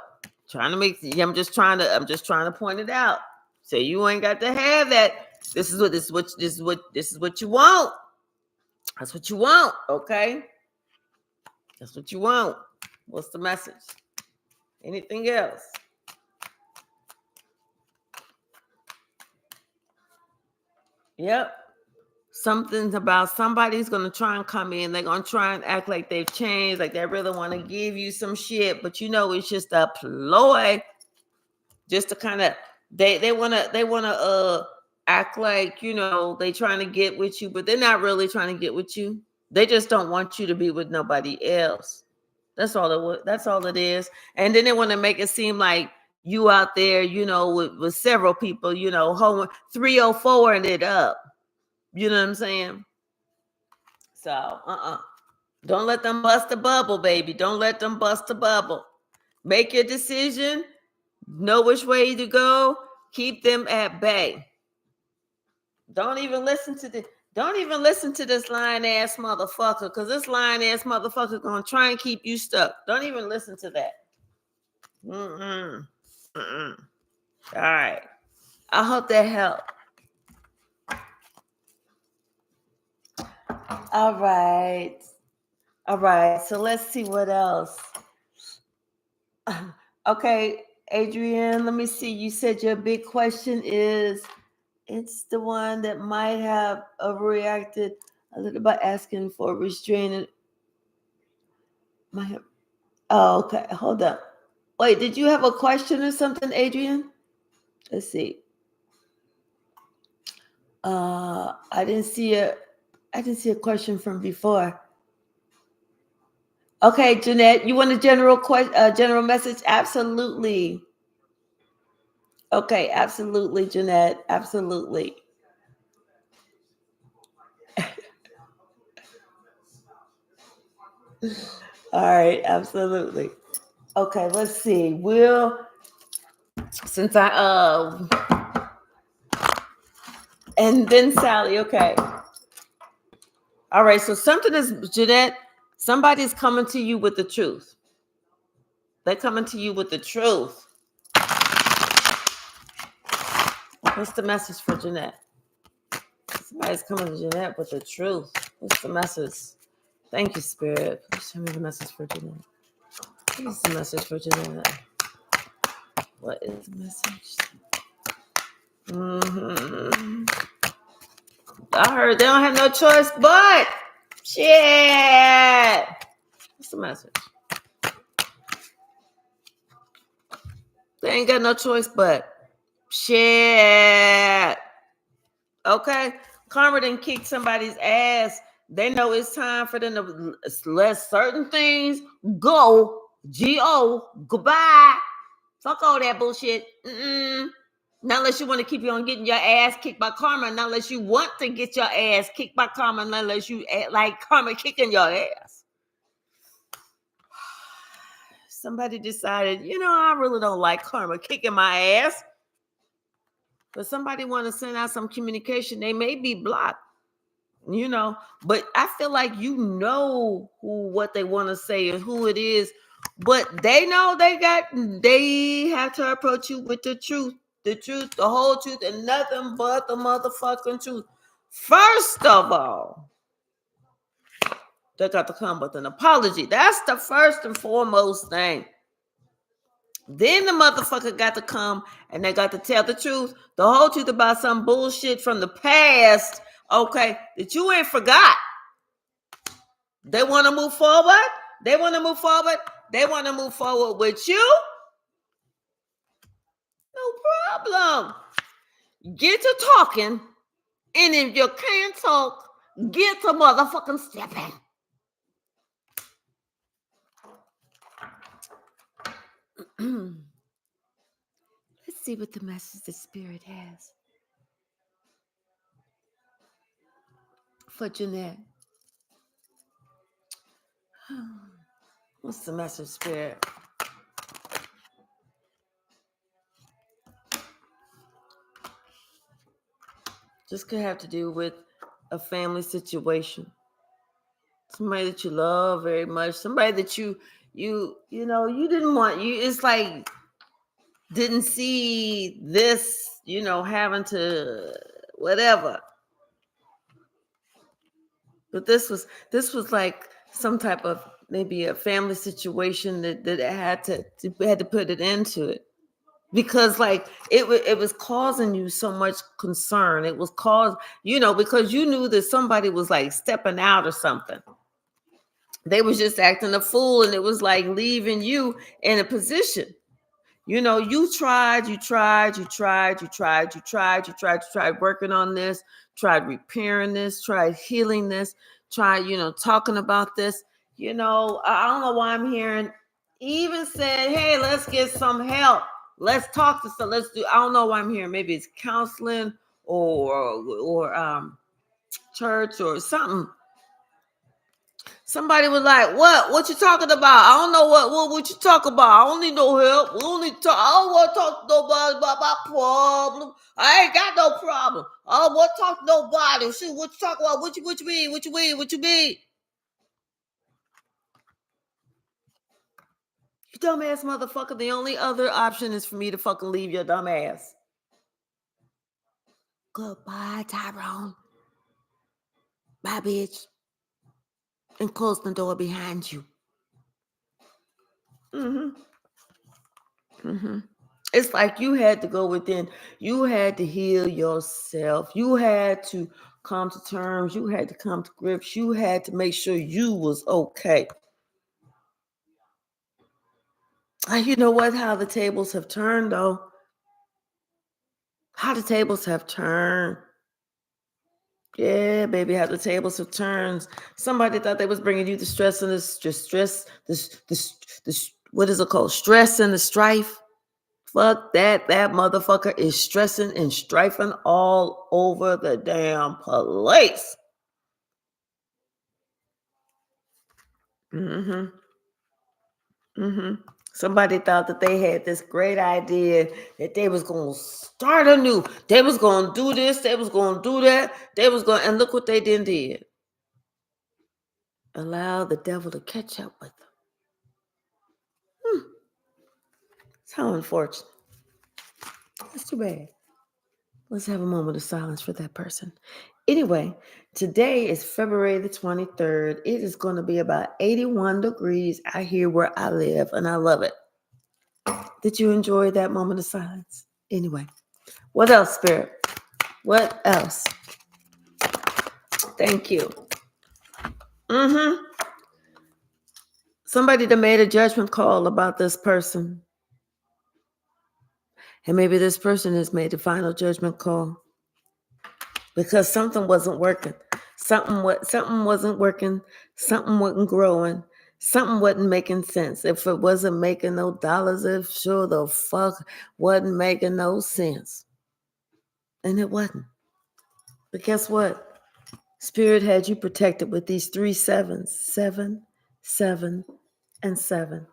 I'm just trying to point it out. So you ain't got to have that. This is what you want. That's what you want, okay? That's what you want. What's the message? Anything else? Yep. Something's about somebody's going to try and come in. They're going to try and act like they've changed, like they really want to give you some shit. But it's just a ploy. Just to kind of, they want to act like, they trying to get with you, but they're not really trying to get with you. They just don't want you to be with nobody else. That's all it is. And then they want to make it seem like you out there, with several people, home 304 and it up. You know what I'm saying? So, don't let them bust the bubble, baby. Don't let them bust the bubble. Make your decision. Know which way to go. Keep them at bay. Don't even listen to this lying ass motherfucker, because this lying ass motherfucker gonna try and keep you stuck. Don't even listen to that. All right. I hope that helped. All right. So let's see what else. Okay, Adrienne, let me see. You said your big question is, it's the one that might have overreacted a little by asking for restraining. Oh, okay. Hold up. Wait, did you have a question or something, Adrienne? Let's see. I didn't see a question from before. Okay, Jeanette, you want a general message? Absolutely. Okay, absolutely, Jeanette. Absolutely. All right, absolutely. Okay, let's see. Since and then Sally, okay. All right, so something is, Jeanette, somebody's coming to you with the truth. They're coming to you with the truth. What's the message for Jeanette? Somebody's coming to Jeanette with the truth. What's the message? Thank you, Spirit. Please show me the message for Jeanette. What's the message for Jeanette? What is the message? I heard they don't have no choice but shit. What's the message? They ain't got no choice but shit. Okay? Karma done kicked somebody's ass. They know it's time for them to let certain things go. G-O. Goodbye. Fuck all that bullshit. Not unless you want to keep on getting your ass kicked by karma. Not unless you want to get your ass kicked by karma. Not unless you like karma kicking your ass. Somebody decided, I really don't like karma kicking my ass. But somebody want to send out some communication. They may be blocked, But I feel like what they want to say and who it is. But they know they have to approach you with the truth. The truth, the whole truth, and nothing but the motherfucking truth. First of all, they got to come with an apology. That's the first and foremost thing. Then the motherfucker got to come and they got to tell the truth, the whole truth about some bullshit from the past, okay, that you ain't forgot. They want to move forward. They want to move forward with you. No problem. Get to talking. And if you can't talk, get to motherfucking stepping. Let's see what the message the Spirit has for Jeanette. What's the message, Spirit? This could have to do with a family situation. Somebody that you love very much. Somebody that you didn't want. It's like didn't see this, having to whatever. But this was like some type of maybe a family situation that had to put it into it, because like it was causing you so much concern. It was because you knew that somebody was like stepping out or something. They was just acting a fool, and it was like leaving you in a position. You tried working on this, tried repairing this, tried healing this, tried, talking about this. I don't know why I'm hearing, even said, hey, let's get some help. Let's talk to some, let's do, I don't know why I'm hearing. Maybe it's counseling or church or something. Somebody was like, what you talking about? I don't know what you talk about. I don't need no help. We don't need to talk. I don't want to talk to nobody about my problem. I ain't got no problem. I don't want to talk to nobody. See what you talk about. What you mean? What you mean? What you mean? You dumbass motherfucker. The only other option is for me to fucking leave your dumb ass. Goodbye, Tyrone. Bye, bitch. And close the door behind you. It's like you had to go within. You had to heal yourself. You had to come to terms. You had to come to grips. You had to make sure you was okay. You know what? How the tables have turned, though. How the tables have turned. Yeah, baby, how the tables have turned. Somebody thought they was bringing you the stress and this what is it called? Stress and the strife. Fuck that. That motherfucker is stressing and strifing all over the damn place. Mm-hmm. Mm-hmm. Somebody thought that they had this great idea that they was going to start anew. They was going to do this. They was going to do that. And look what they did. Allow the devil to catch up with them. It's how unfortunate. That's too bad. Let's have a moment of silence for that person. Anyway, today is February the 23rd. It is going to be about 81 degrees out here where I live, and I love it. Did you enjoy that moment of silence? Anyway, what else, Spirit? What else? Thank you. Somebody that made a judgment call about this person. And maybe this person has made the final judgment call because something wasn't working. Something wasn't working. Something wasn't growing. Something wasn't making sense. If it wasn't making no dollars, if sure the fuck wasn't making no sense. And it wasn't. But guess what? Spirit had you protected with these 3 sevens. 7, 7, and 7.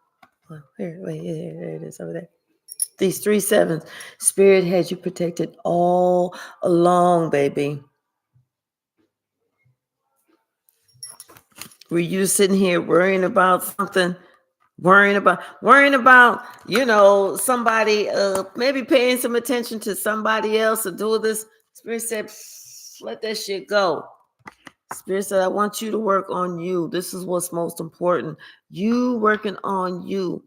Well, here it is over there. These 3 sevens. Spirit had you protected all along, baby. Were you sitting here worrying about something? Worrying about, somebody maybe paying some attention to somebody else or do this. Spirit said, let that shit go. Spirit said, I want you to work on you. This is what's most important. You working on you.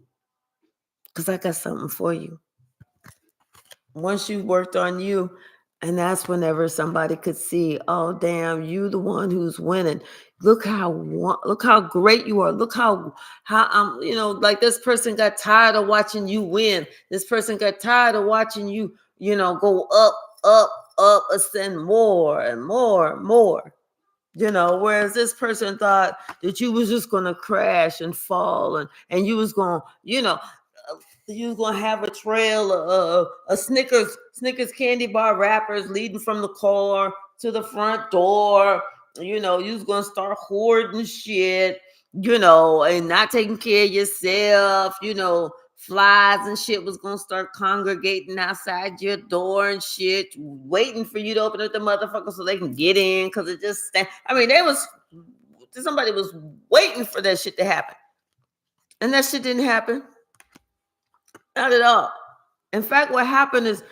Because I got something for you. Once you worked on you, and that's whenever somebody could see, oh damn, you the one who's winning. Look how great you are. Look how like this person got tired of watching you win. This person got tired of watching you, go up, ascend more and more and more. Whereas this person thought that you was just gonna crash and fall and you was gonna, you was gonna have a trail of Snickers candy bar wrappers leading from the car to the front door. You was gonna start hoarding shit, and not taking care of yourself. Flies and shit was gonna start congregating outside your door and shit, waiting for you to open up the motherfucker so they can get in. Cause it just, somebody was waiting for that shit to happen, and that shit didn't happen. Not at all. In fact, what happened is,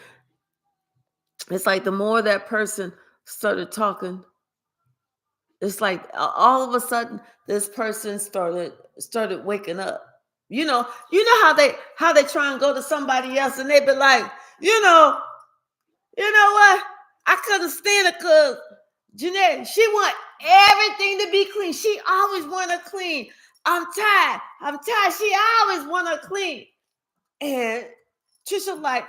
it's like the more that person started talking, It's like all of a sudden this person started waking up. You know how they try and go to somebody else and they be like, you know what? I couldn't stand it because Jeanette, she want everything to be clean. She always want to clean. I'm tired. She always want to clean. And Trisha like,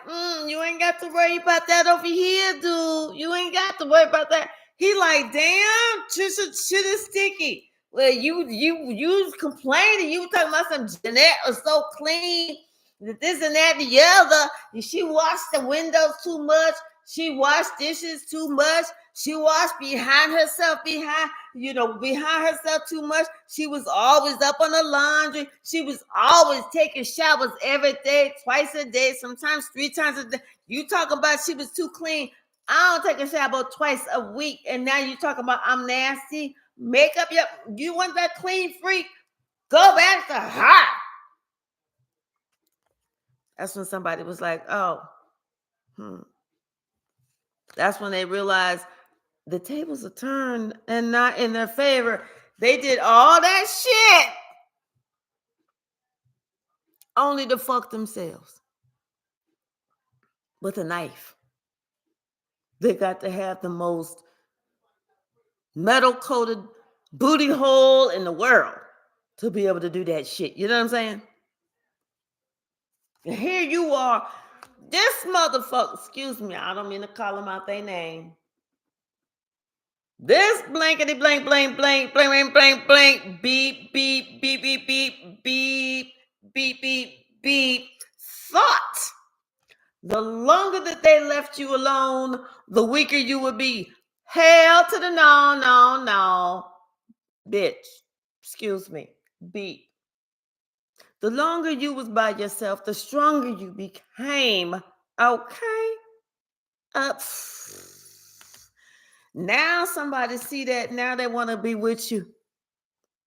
you ain't got to worry about that over here, dude. You ain't got to worry about that. He like, damn, Trisha, shit is sticky. Well, you complaining. You talking about some Jeanette was so clean, this and that, the other. She washed the windows too much. She washed dishes too much. She washed behind herself too much. She was always up on the laundry. She was always taking showers every day, twice a day, sometimes 3 times a day. You talk about she was too clean. I don't take a shower about twice a week. And now you talking about I'm nasty. Makeup, you want that clean freak? Go back to her. That's when somebody was like, oh, That's when they realized the tables are turned and not in their favor. They did all that shit only to fuck themselves with a knife. They got to have the most metal-coated booty hole in the world to be able to do that shit. You know what I'm saying? And here you are, this motherfucker, excuse me, I don't mean to call them out their name. This blankety blank blank blank blank blank blank beep beep beep beep beep beep beep beep beep thought the longer that they left you alone, the weaker you would be. Hell to the no, bitch. Excuse me, beep. The longer you was by yourself, the stronger you became. Okay. Now somebody see that. Now they want to be with you.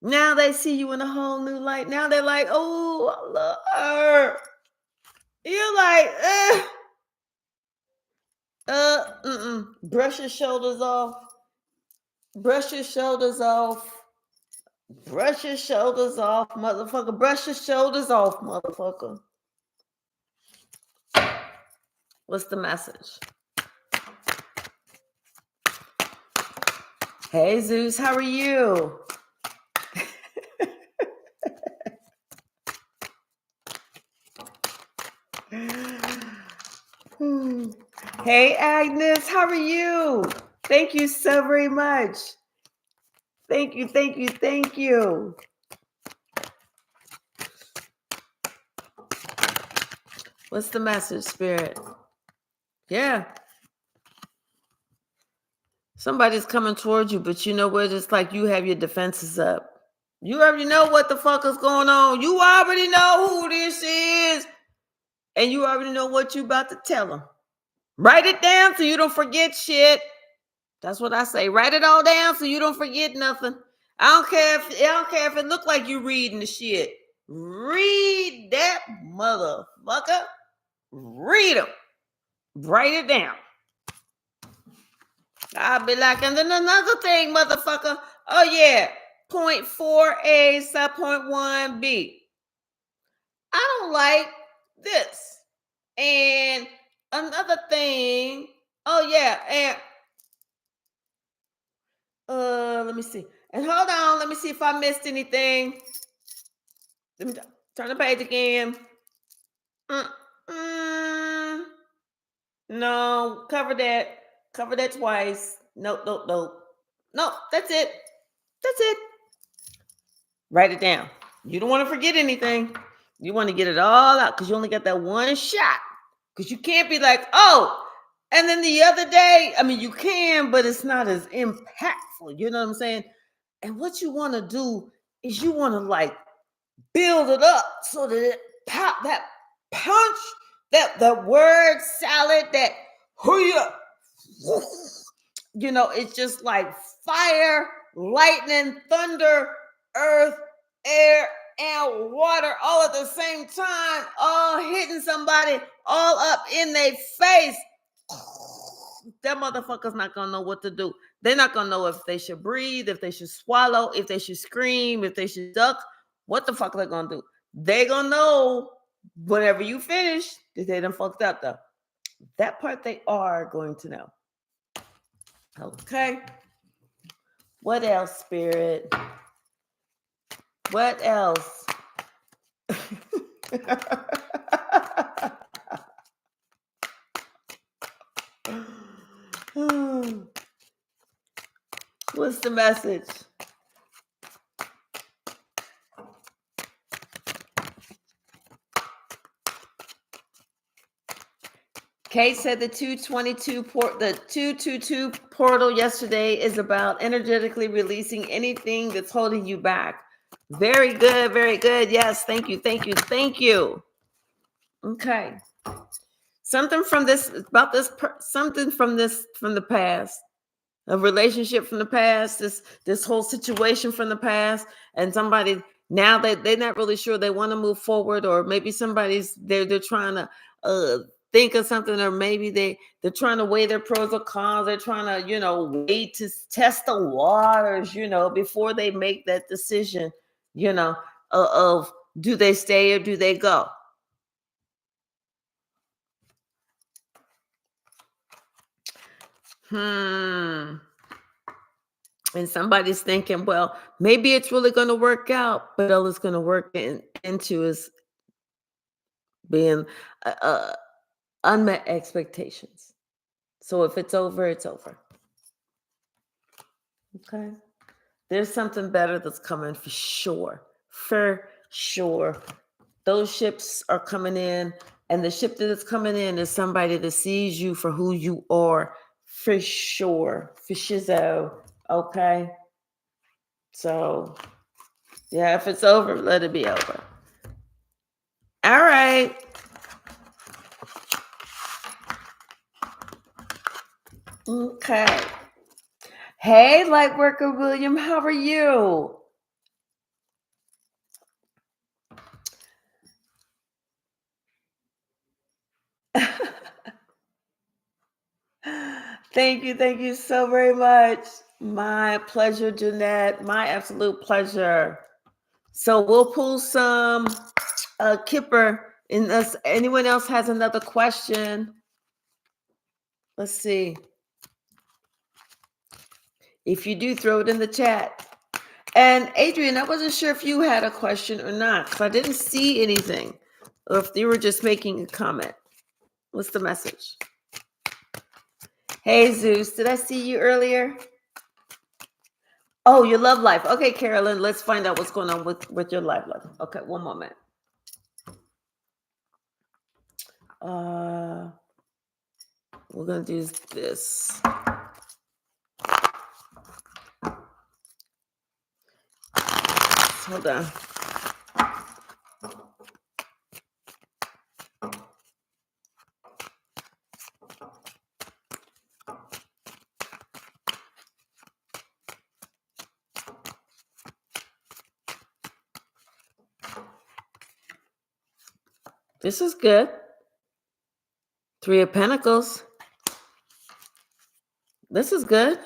Now they see you in a whole new light. Now they're like, oh, I love her. You're like, brush your shoulders off. Brush your shoulders off. Brush your shoulders off, motherfucker. Brush your shoulders off, motherfucker. What's the message? Hey, Zeus, how are you? Hey, Agnes, how are you? Thank you so very much. Thank you. What's the message, Spirit? Yeah. Somebody's coming towards you, but you know what? It's like you have your defenses up. You already know what the fuck is going on. You already know who this is. And you already know what you about to tell them. Write it down so you don't forget shit. That's what I say. Write it all down so you don't forget nothing. I don't care if it look like you reading the shit. Read that motherfucker. Read them. Write it down. I'll be like, and then another thing, motherfucker. Oh yeah, point 4A sub point 1B. I don't like this. And another thing. Oh yeah, and let me see. And hold on, let me see if I missed anything. Let me turn the page again. No, cover that. Cover that twice. Nope. Nope, that's it. Write it down. You don't want to forget anything. You want to get it all out because you only got that one shot. Because you can't be like, oh, and then the other day, I mean, you can, but it's not as impactful. You know what I'm saying? And what you want to do is you want to like build it up so that it pop, that punch, that word salad, that it's just like fire, lightning, thunder, earth, air, and water all at the same time, all hitting somebody all up in their face. That motherfucker's not gonna know what to do. They're not going to know if they should breathe, if they should swallow, if they should scream, if they should duck. What the fuck are they going to do? They're going to know whenever you finish that they done fucked up, though. That part they are going to know. Okay. What else, Spirit? What else? What's the message? Kate said the 222 portal yesterday is about energetically releasing anything that's holding you back. Very good, very good. Yes, thank you, thank you, thank you. Okay. Something from this about this something from the past. A relationship from the past, this whole situation from the past, and somebody now that they're not really sure they want to move forward, or maybe somebody's they're trying to think of something, or maybe they're trying to weigh their pros or cons. They're trying to wait to test the waters, before they make that decision, of do they stay or do they go. And somebody's thinking, well, maybe it's really going to work out, but all it's going to work into is being unmet expectations. So if it's over, it's over. Okay. There's something better that's coming for sure. For sure. Those ships are coming in, and the ship that is coming in is somebody that sees you for who you are, for sure. For shizzo. Okay. So, yeah, if it's over, let it be over. All right. Okay. Hey, Lightworker William, how are you? Thank you so very much. My pleasure, Jeanette. My absolute pleasure. So we'll pull some Kipper. Unless anyone else has another question. Let's see. If you do, throw it in the chat. And Adrian, I wasn't sure if you had a question or not, because I didn't see anything, or if you were just making a comment. What's the message? Hey, Zeus, did I see you earlier? Oh, your love life. Okay, Carolyn, let's find out what's going on with your love life. Okay, one moment. We're going to do this. Hold on. This is good. 3 of Pentacles. This is good.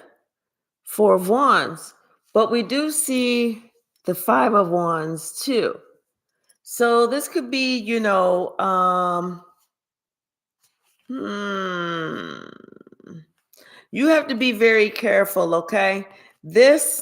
4 of Wands. But we do see the 5 of Wands too. So this could be, you have to be very careful, okay?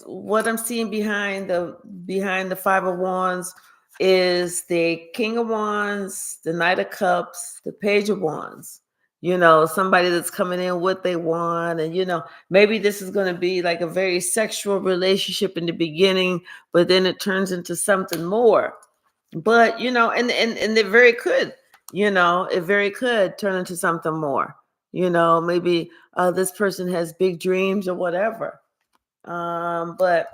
What I'm seeing behind the 5 of Wands is the King of Wands, the Knight of Cups, the Page of Wands. Somebody that's coming in what they want. And, maybe this is going to be like a very sexual relationship in the beginning, but then it turns into something more. But, and it very could, it very could turn into something more. Maybe this person has big dreams or whatever. But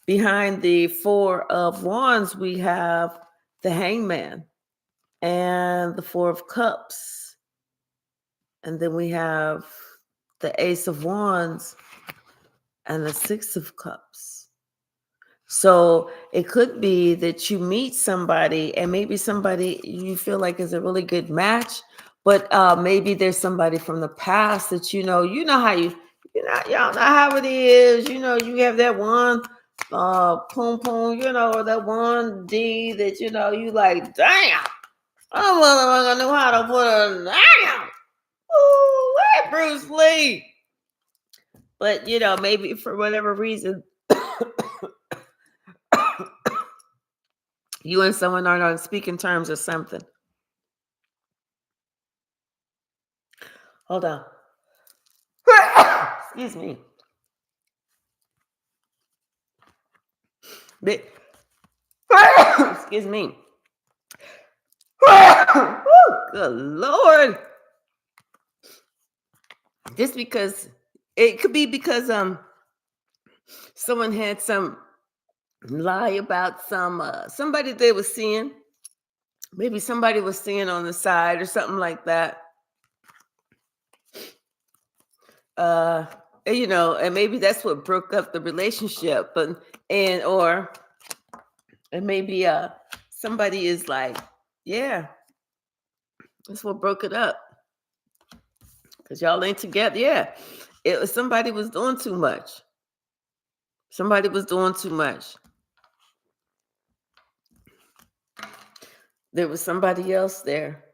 behind the 4 of Wands, we have the Hangman and the 4 of Cups. And then we have the Ace of Wands and the 6 of Cups. So it could be that you meet somebody, and maybe somebody you feel like is a really good match, but maybe there's somebody from the past that you know how Y'all know how it is. You have that one poom poom, or that one D that you like, damn. I'm gonna know how to put a damn. Ooh, hey, Bruce Lee. But maybe for whatever reason, you and someone aren't on speaking terms or something. Hold on. Excuse me. Excuse me. Good Lord. Just because it could be because someone had some lie about somebody they were seeing. Maybe somebody was seeing on the side or something like that. Uh and maybe that's what broke up the relationship. And maybe somebody is like, yeah, that's what broke it up. Because y'all ain't together. Yeah. It was somebody was doing too much. Somebody was doing too much. There was somebody else there,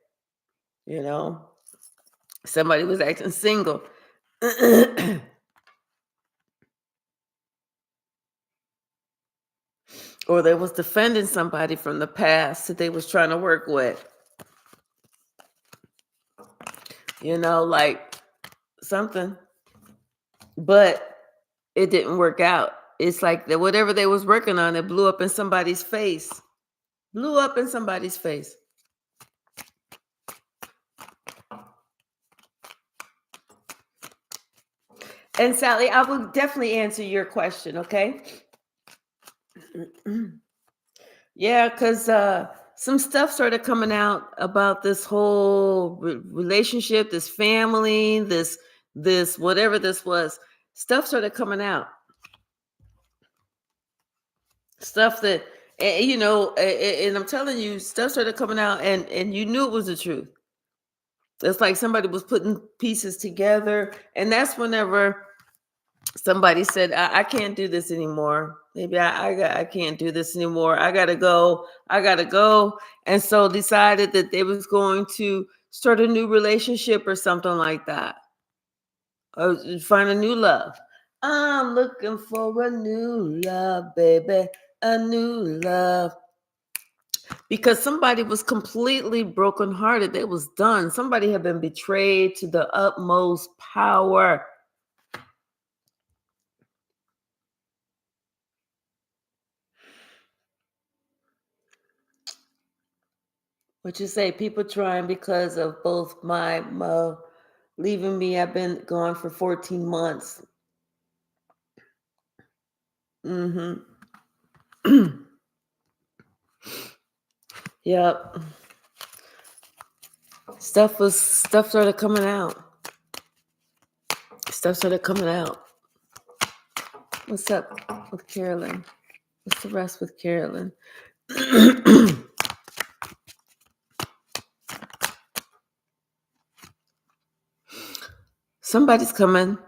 Somebody was acting single. Or they was defending somebody from the past that they was trying to work with. Like something. But it didn't work out. It's like that whatever they was working on, it blew up in somebody's face. Blew up in somebody's face. And Sally, I will definitely answer your question, okay? Yeah, because some stuff started coming out about this whole relationship, this family, this whatever this was. Stuff started coming out. Stuff that, and I'm telling you, stuff started coming out, and you knew it was the truth. It's like somebody was putting pieces together, and that's whenever somebody said, I can't do this anymore. Maybe I can't do this anymore. I gotta go. And so decided that they was going to start a new relationship or something like that. Or find a new love. I'm looking for a new love, baby. A new love. Because somebody was completely brokenhearted. They was done. Somebody had been betrayed to the utmost power. What you say? People trying because of both my leaving me. I've been gone for 14 months. Mm-hmm. Yep. Stuff started coming out. Stuff started coming out. What's up with Carolyn? What's the rest with Carolyn? Somebody's coming.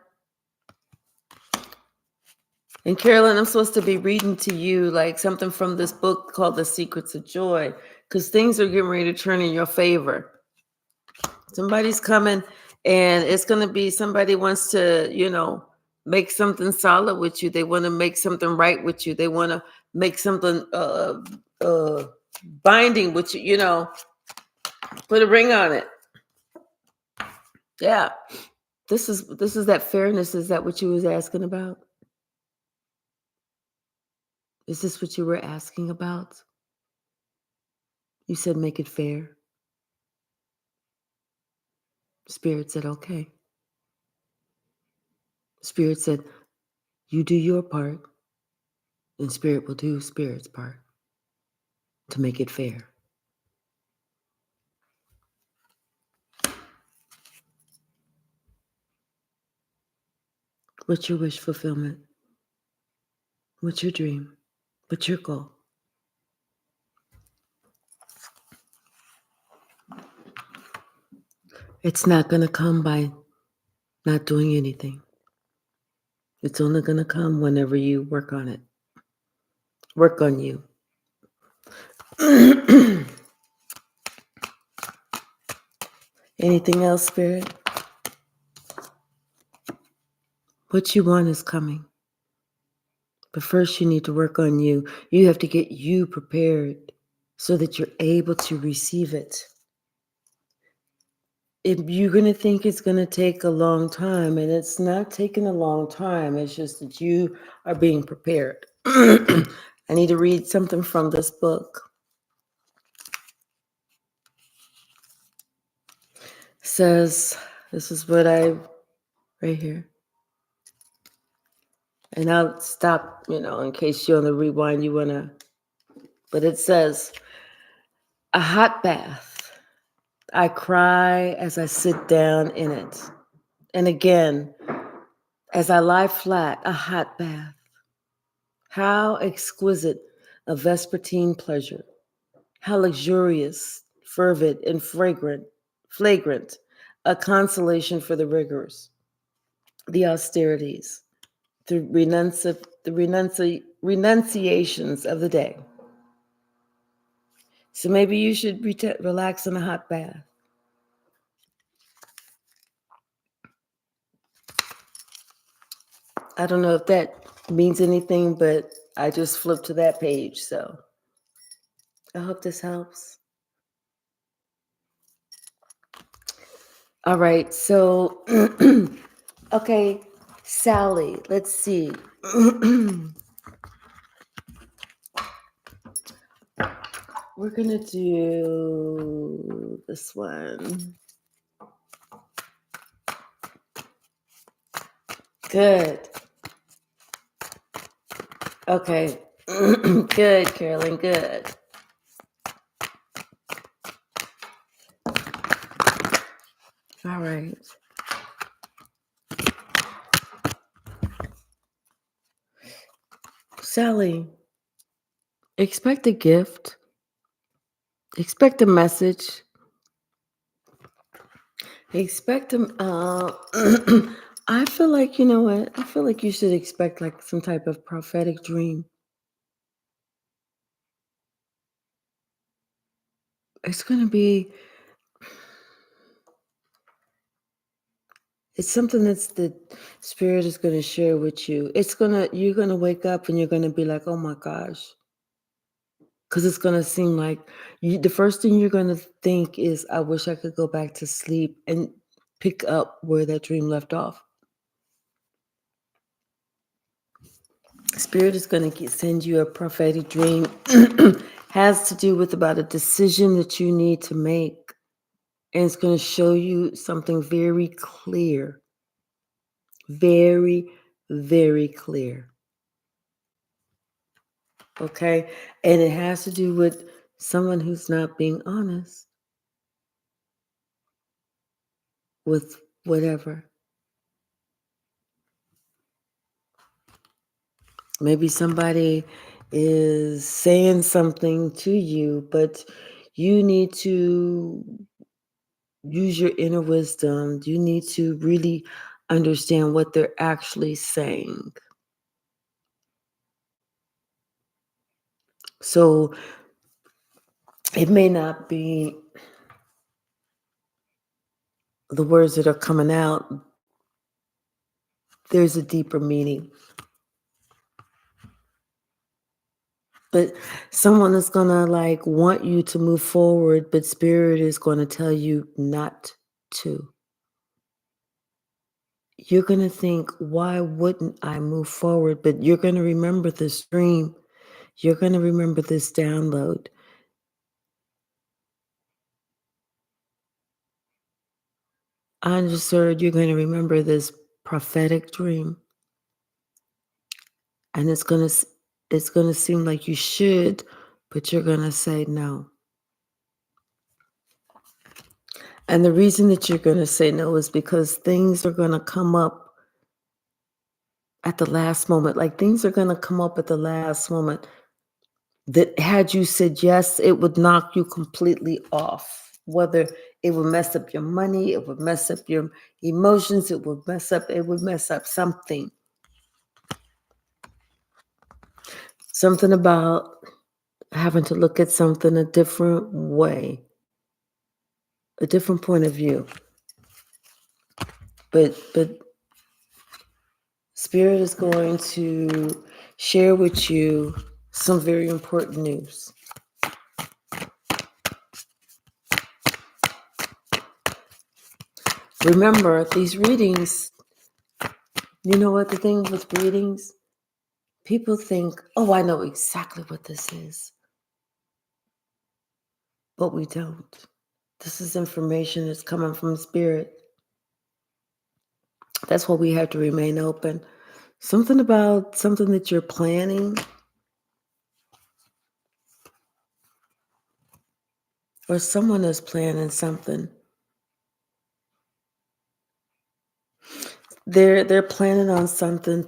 And Carolyn, I'm supposed to be reading to you like something from this book called The Secrets of Joy, because things are getting ready to turn in your favor. Somebody's coming, and it's going to be somebody wants to, make something solid with you. They want to make something right with you. They want to make something binding with you, put a ring on it. Yeah. This is that fairness. Is that what you was asking about? Is this what you were asking about? You said make it fair. Spirit said, okay. Spirit said, you do your part, and Spirit will do Spirit's part to make it fair. What's your wish fulfillment? What's your dream? What's your goal? It's not going to come by not doing anything. It's only going to come whenever you work on it. Work on you. Anything else, Spirit? What you want is coming. But first, you need to work on you. You have to get you prepared so that you're able to receive it. If you're going to think it's going to take a long time, and it's not taking a long time, it's just that you are being prepared. I need to read something from this book. It says, this is what right here. And I'll stop, in case you're on the rewind, you want to. But it says, a hot bath. I cry as I sit down in it. And again, as I lie flat, a hot bath. How exquisite a vespertine pleasure. How luxurious, fervid, and flagrant, a consolation for the rigors, the austerities, the renunciations of the day. So maybe you should relax in a hot bath. I don't know if that means anything, but I just flipped to that page. So I hope this helps. All right. So, okay, Sally, let's see. We're going to do this one. Good. Okay. Good, Carolyn. Good. All right. Sally, expect a gift. Expect a message. Expect them. I feel like, you know what? I feel like you should expect like some type of prophetic dream. It's going to be, it's something that's the Spirit is going to share with you. You're going to wake up and you're going to be like, oh my gosh. Because it's going to seem like the first thing you're going to think is, I wish I could go back to sleep and pick up where that dream left off. Spirit is going to send you a prophetic dream. Has to do with about a decision that you need to make. And it's going to show you something very clear. Very, very clear. Okay? And it has to do with someone who's not being honest with whatever. Maybe somebody is saying something to you, but you need to use your inner wisdom. You need to really understand what they're actually saying. So it may not be the words that are coming out. There's a deeper meaning. But someone is going to like want you to move forward, but Spirit is going to tell you not to. You're going to think, why wouldn't I move forward? But you're going to remember this dream. You're going to remember this download. I understood you're going to remember this prophetic dream. And it's going to seem like you should, but you're going to say no. And the reason that you're going to say no is because things are going to come up at the last moment. Like things are going to come up at the last moment that had you said yes, it would knock you completely off. Whether it would mess up your money, it would mess up your emotions, it would mess up something. Something about having to look at something a different way, a different point of view. But Spirit is going to share with you some very important news. Remember, these readings, you know what the thing with readings? People think, oh, I know exactly what this is. But we don't. This is information that's coming from Spirit. That's why we have to remain open. Something about something that you're planning, or someone is planning something. They're planning on something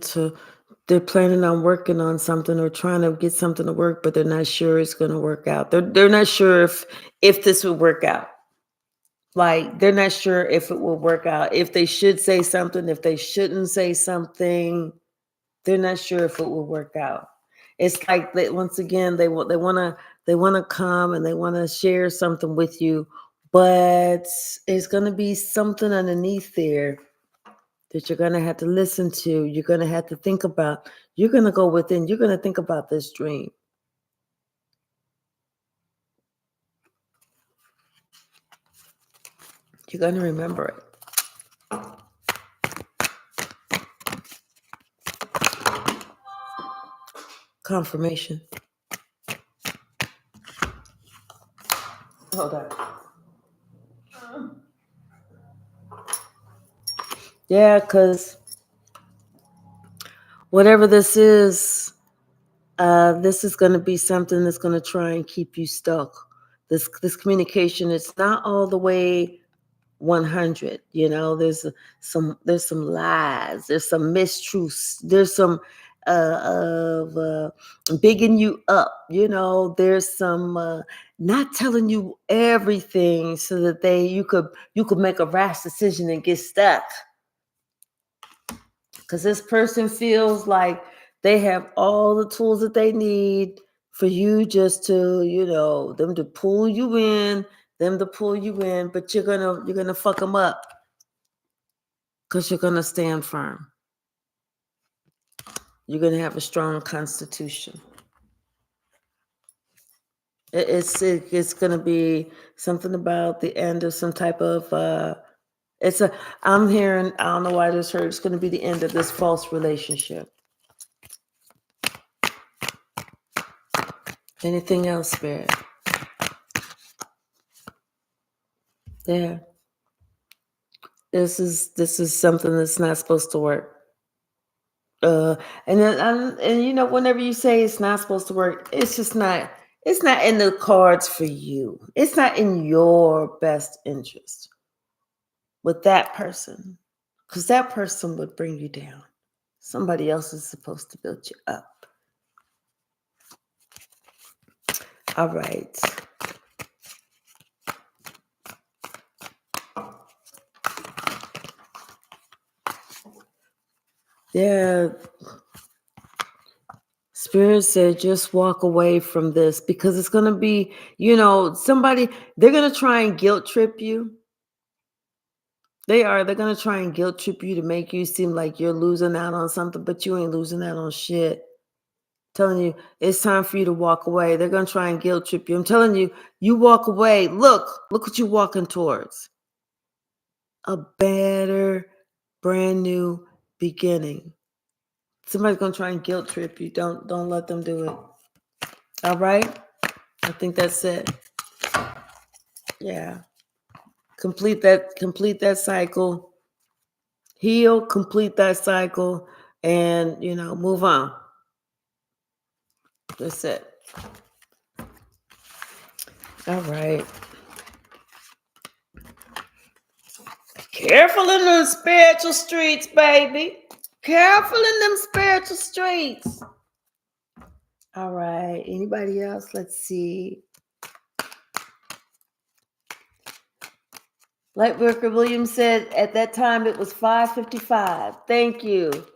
they're planning on working on something or trying to get something to work, but they're not sure it's going to work out. They're not sure if this would work out. Like, they're not sure if it will work out, if they should say something, if they shouldn't say something. They're not sure if it will work out. It's like once again they want to come and they want to share something with you, but it's going to be something underneath there that you're going to have to listen to. You're going to have to think about. You're going to go within. You're going to think about this dream. You're going to remember it. Confirmation. Hold on. Yeah, because whatever this is going to be something that's going to try and keep you stuck. This communication, it's not all the way 100. There's some lies, there's some mistruths, there's some of bigging you up. There's some not telling you everything so that you could make a rash decision and get stuck. Because this person feels like they have all the tools that they need for you just to, them to pull you in, but you're gonna fuck them up because you're gonna stand firm. You're gonna have a strong constitution. It's gonna be something about the end of some type of I'm hearing, I don't know why I just heard it's gonna be the end of this false relationship. Anything else, Spirit? There. This is something that's not supposed to work. And whenever you say it's not supposed to work, it's just not. It's not in the cards for you. It's not in your best interest with that person, because that person would bring you down. Somebody else is supposed to build you up. All right. Yeah. Spirit said, just walk away from this because it's going to be, somebody, they're going to try and guilt trip you. They're going to try and guilt trip you to make you seem like you're losing out on something, but you ain't losing out on shit. Telling you, it's time for you to walk away. They're going to try and guilt trip you. I'm telling you, you walk away. Look what you're walking towards. A better, brand new beginning. Somebody's going to try and guilt trip you. Don't let them do it. All right? I think that's it. Yeah. Complete that cycle. Heal, complete that cycle, and move on. That's it. All right. Careful in them spiritual streets, baby. Careful in them spiritual streets. All right. Anybody else? Let's see. Lightworker Williams said at that time it was 5:55. Thank you.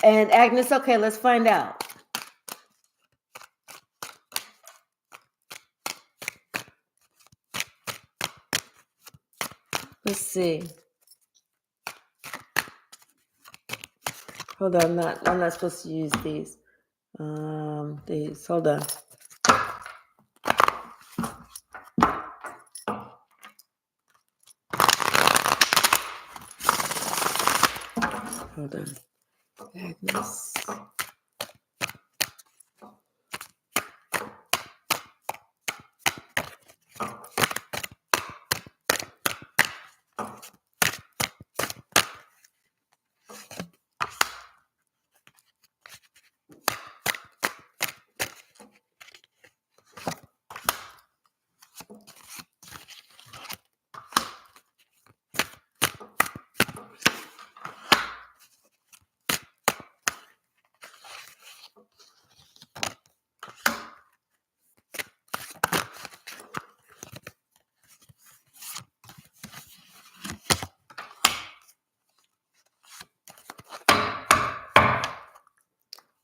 And Agnes, okay, let's find out. Let's see. Hold on, I'm not supposed to use these. Hold on. Hold on. Agnes.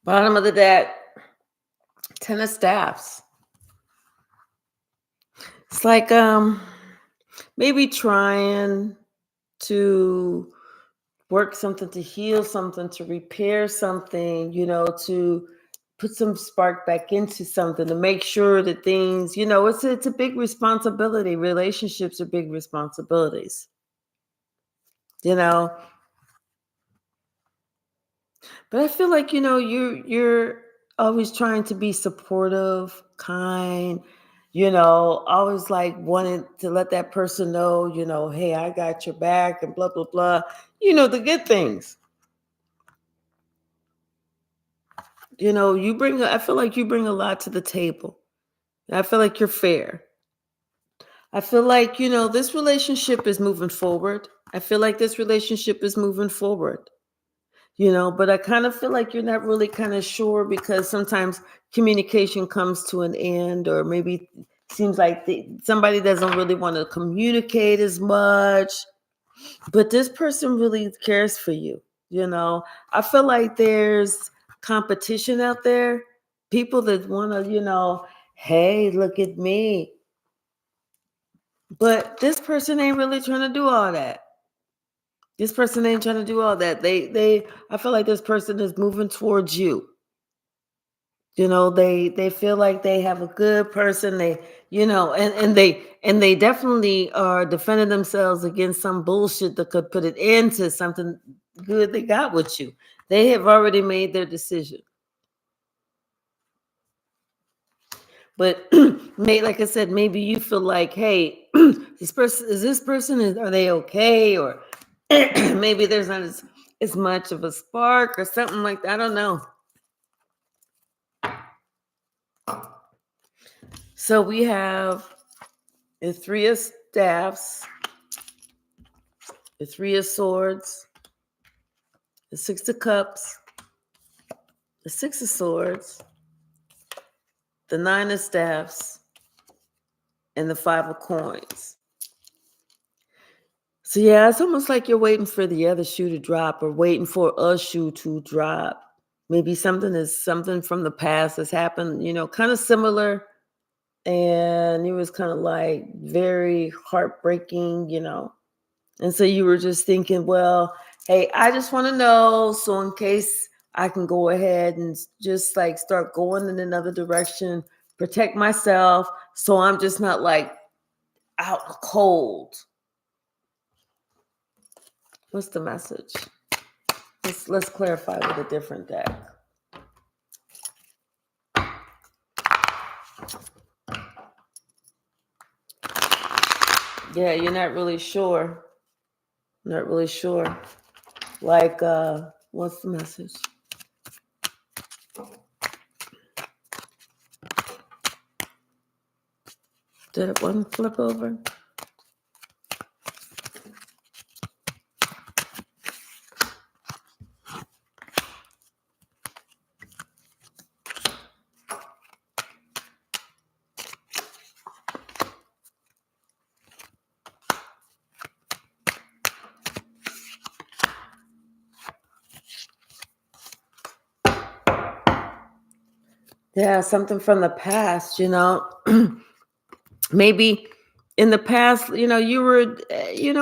Bottom of the deck, 10 of staffs. It's like maybe trying to work something, to heal something, to repair something, to put some spark back into something, to make sure that things, it's a big responsibility. Relationships are big responsibilities. But I feel like, you're always trying to be supportive, kind, always like wanting to let that person know, hey, I got your back and blah, blah, blah. The good things. I feel like you bring a lot to the table. I feel like you're fair. I feel like, this relationship is moving forward. I feel like this relationship is moving forward. But I kind of feel like you're not really kind of sure, because sometimes communication comes to an end, or maybe seems like somebody doesn't really want to communicate as much, but this person really cares for you. I feel like there's competition out there, people that want to, hey, look at me. But this person ain't really trying to do all that. This person ain't trying to do all that. I feel like this person is moving towards you. They feel like they have a good person. And they definitely are defending themselves against some bullshit that could put it into something good they got with you. They have already made their decision. But like I said, maybe you feel like, hey, this person, are they okay? Or maybe there's not as much of a spark or something like that. I don't know. So we have the 3 of staffs, the 3 of swords, the 6 of cups, the 6 of swords, the 9 of staffs, and the 5 of coins. So yeah, it's almost like you're waiting for the other shoe to drop, or waiting for a shoe to drop. Maybe something from the past has happened, kind of similar. And it was kind of like very heartbreaking, And so you were just thinking, well, hey, I just want to know, so in case I can go ahead and just like start going in another direction, protect myself, so I'm just not like out cold. What's the message? Let's clarify with a different deck. Yeah, you're not really sure. Not really sure. Like, what's the message? Did one flip over? Yeah, something from the past, maybe in the past, you were, in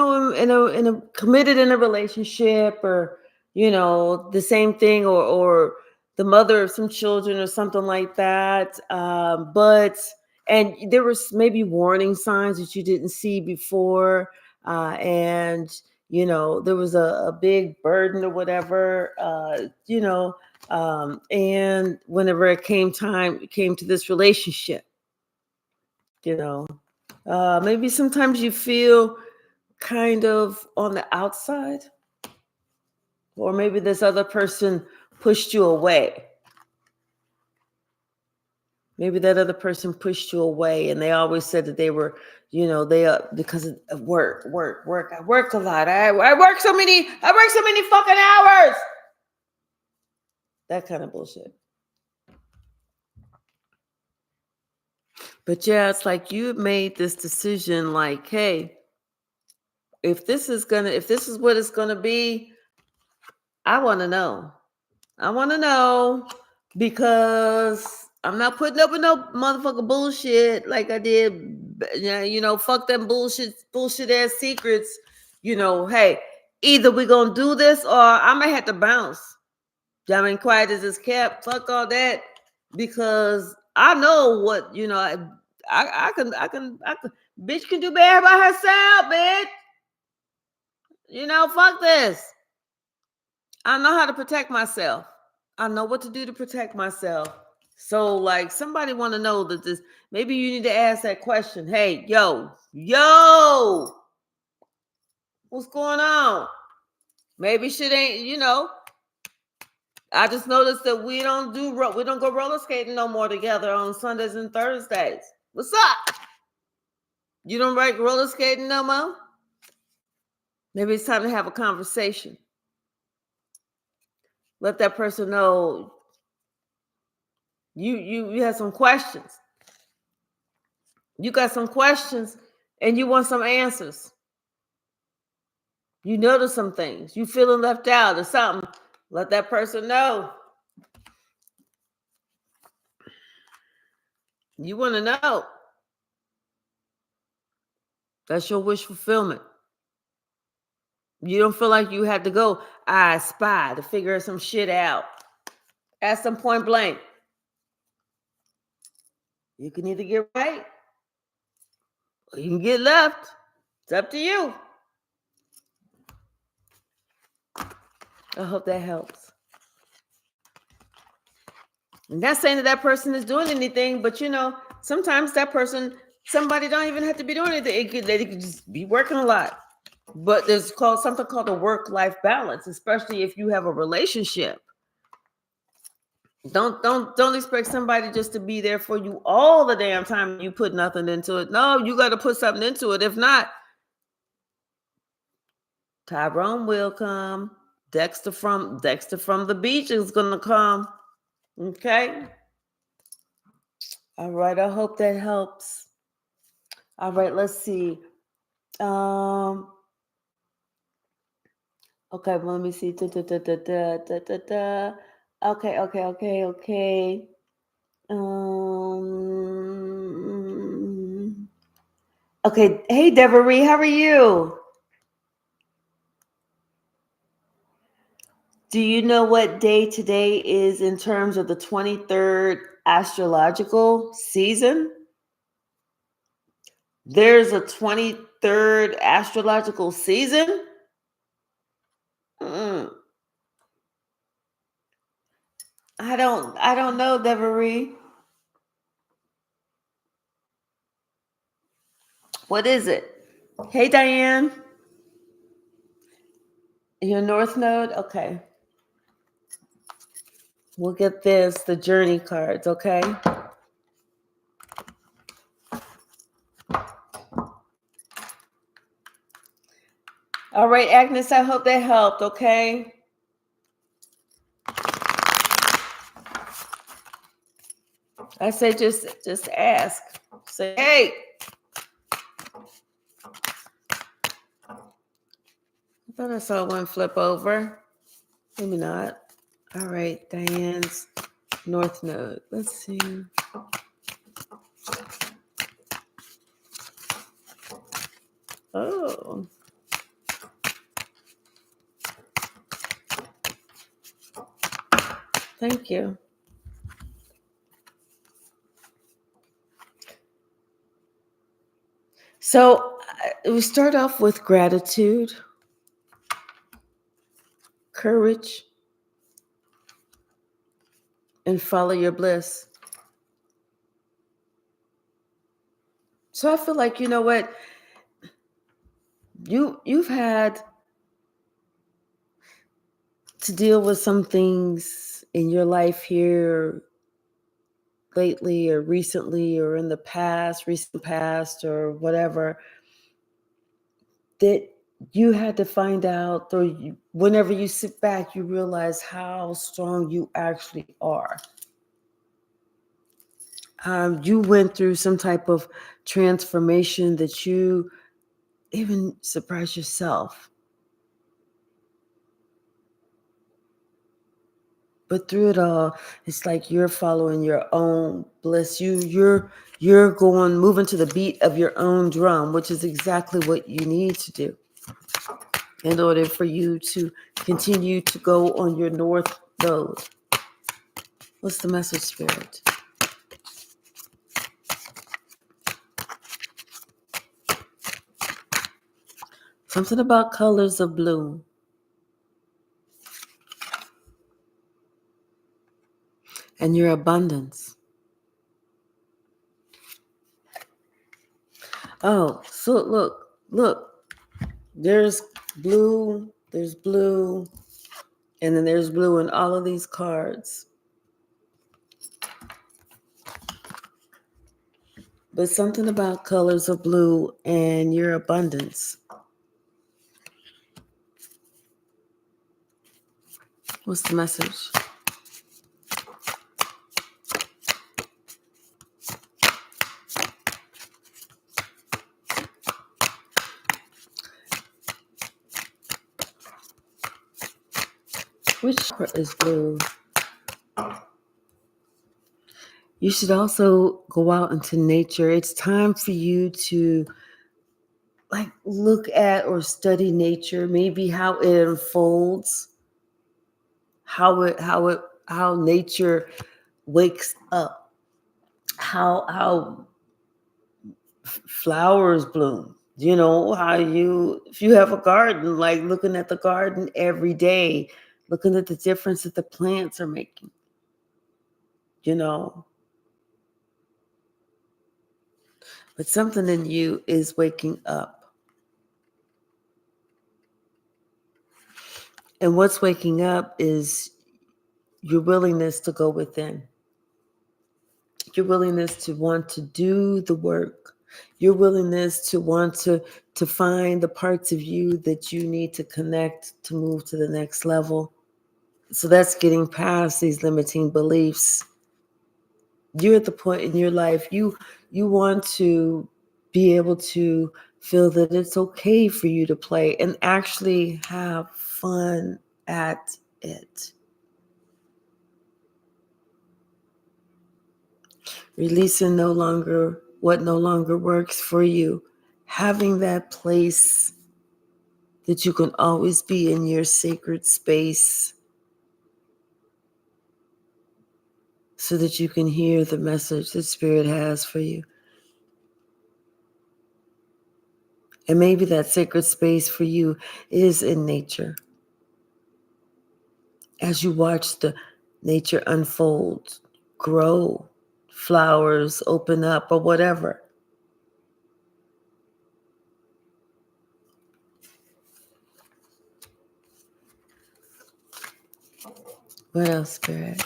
a committed in a relationship, or the same thing, or the mother of some children or something like that. But and there was maybe warning signs that you didn't see before, and there was a big burden or whatever, and whenever it came to this relationship, you know maybe sometimes you feel kind of on the outside, or maybe this other person pushed you away. Maybe that other person pushed you away, and they always said that they were, they because of work. I work a lot. I work so many. I work so many fucking hours. That kind of bullshit. But yeah, it's like you made this decision, like, hey, if this is what it's gonna be, I want to know. I want to know, because I'm not putting up with no motherfucking bullshit like I did. Fuck them bullshit ass secrets. Hey, either we're gonna do this or I might have to bounce. I mean, quiet as it's kept. Fuck all that, because I know what I can. Bitch can do bad by herself, bitch. Fuck this. I know how to protect myself. I know what to do to protect myself. So, like, somebody want to know that this. Maybe you need to ask that question. Hey, yo, what's going on? Maybe shit ain't. I just noticed that we don't go roller skating no more together on Sundays and Thursdays. What's up? You don't like roller skating no more? Maybe it's time to have a conversation. Let that person know you have some questions. You got some questions and you want some answers. You notice some things. You feeling left out or something. Let that person know. You want to know. That's your wish fulfillment. You don't feel like you have to go, I spy to figure some shit out. Ask them point blank. You can either get right or you can get left. It's up to you. I hope that helps. I'm not saying that person is doing anything, but sometimes somebody don't even have to be doing anything. They could just be working a lot. But there's something called a work-life balance, especially if you have a relationship. Don't expect somebody just to be there for you all the damn time. You put nothing into it. No, you got to put something into it. If not, Tyrone will come. Dexter from the beach is gonna come. Okay. All right. I hope that helps. All right. Let's see. Okay. Well, let me see. Okay. Okay. Hey, Devery, how are you? Do you know what day today is in terms of the 23rd astrological season? There's a 23rd astrological season? I don't know, Devery. What is it? Hey, Diane. Your North Node? Okay. We'll get the journey cards, okay? All right, Agnes, I hope that helped, okay? I say just ask. Say, hey. I thought I saw one flip over. Maybe not. All right, Diane's North node. Let's see. Oh. Thank you. So we start off with gratitude, courage, and follow your bliss. So I feel like, you know what, you've had to deal with some things in your life here lately or recently or in the past, recent past or whatever, that you had to find out, or whenever you sit back, you realize how strong you actually are. You went through some type of transformation that you even surprised yourself. But through it all, it's like you're following your own bliss. You're going moving to the beat of your own drum, which is exactly what you need to do in order for you to continue to go on your north node. What's the message, Spirit? Something about colors of blue. And your abundance. Oh, so look. There's blue, and then there's blue in all of these cards. But something about colors of blue and your abundance. What's the message? Which color is blue? You should also go out into nature. It's time for you to look at or study nature, maybe how it unfolds, how nature wakes up, how flowers bloom. You know, if you have a garden, like looking at the garden every day, looking at the difference that the plants are making, you know. But something in you is waking up. And what's waking up is your willingness to go within, your willingness to want to do the work, your willingness to want to find the parts of you that you need to connect to move to the next level. So that's getting past these limiting beliefs. You're at the point in your life you want to be able to feel that it's okay for you to play and actually have fun at it. Releasing what no longer works for you. Having that place that you can always be in your sacred space so that you can hear the message that Spirit has for you. And maybe that sacred space for you is in nature. As you watch the nature unfold, grow, flowers open up, or whatever. What else, Spirit?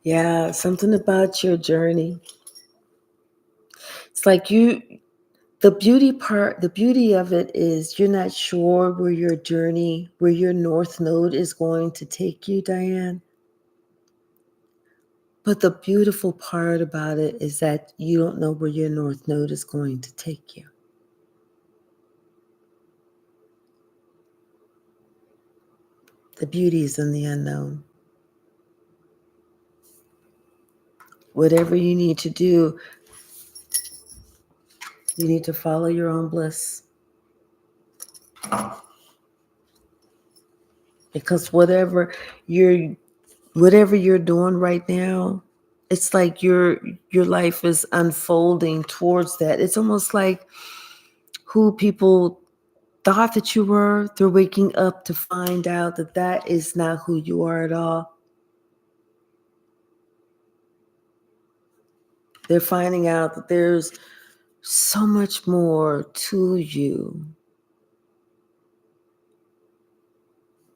Yeah, something about your journey. It's like the beauty of it is you're not sure where your north node is going to take you, Diane. But the beautiful part about it is that you don't know where your North Node is going to take you. The beauty is in the unknown. Whatever you need to do, you need to follow your own bliss. Because whatever you're doing right now, it's like your life is unfolding towards that. It's almost like who people thought that you were. They're waking up to find out that that is not who you are at all. They're finding out that there's so much more to you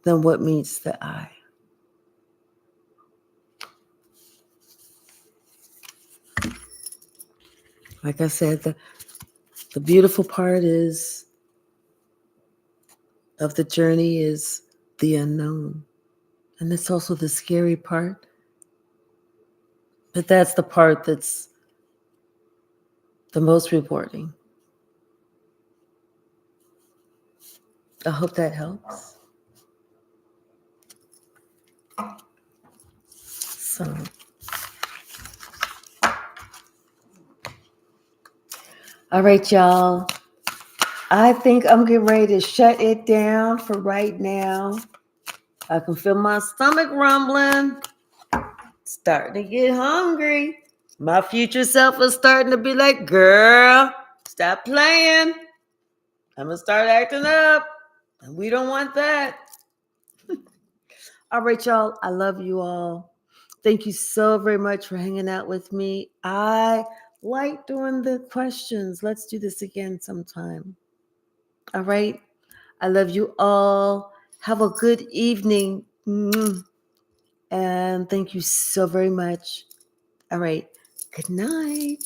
than what meets the eye. Like I said, the beautiful part is of the journey is the unknown. And that's also the scary part. But that's the part that's the most rewarding. I hope that helps. So, all right, y'all. I think I'm getting ready to shut it down for right now. I can feel my stomach rumbling. Starting to get hungry. My future self is starting to be like, girl, stop playing. I'm going to start acting up. And we don't want that. All right, y'all. I love you all. Thank you so very much for hanging out with me. I like doing the questions. Let's do this again sometime. All right. I love you all. Have a good evening. And thank you so very much. All right. Good night.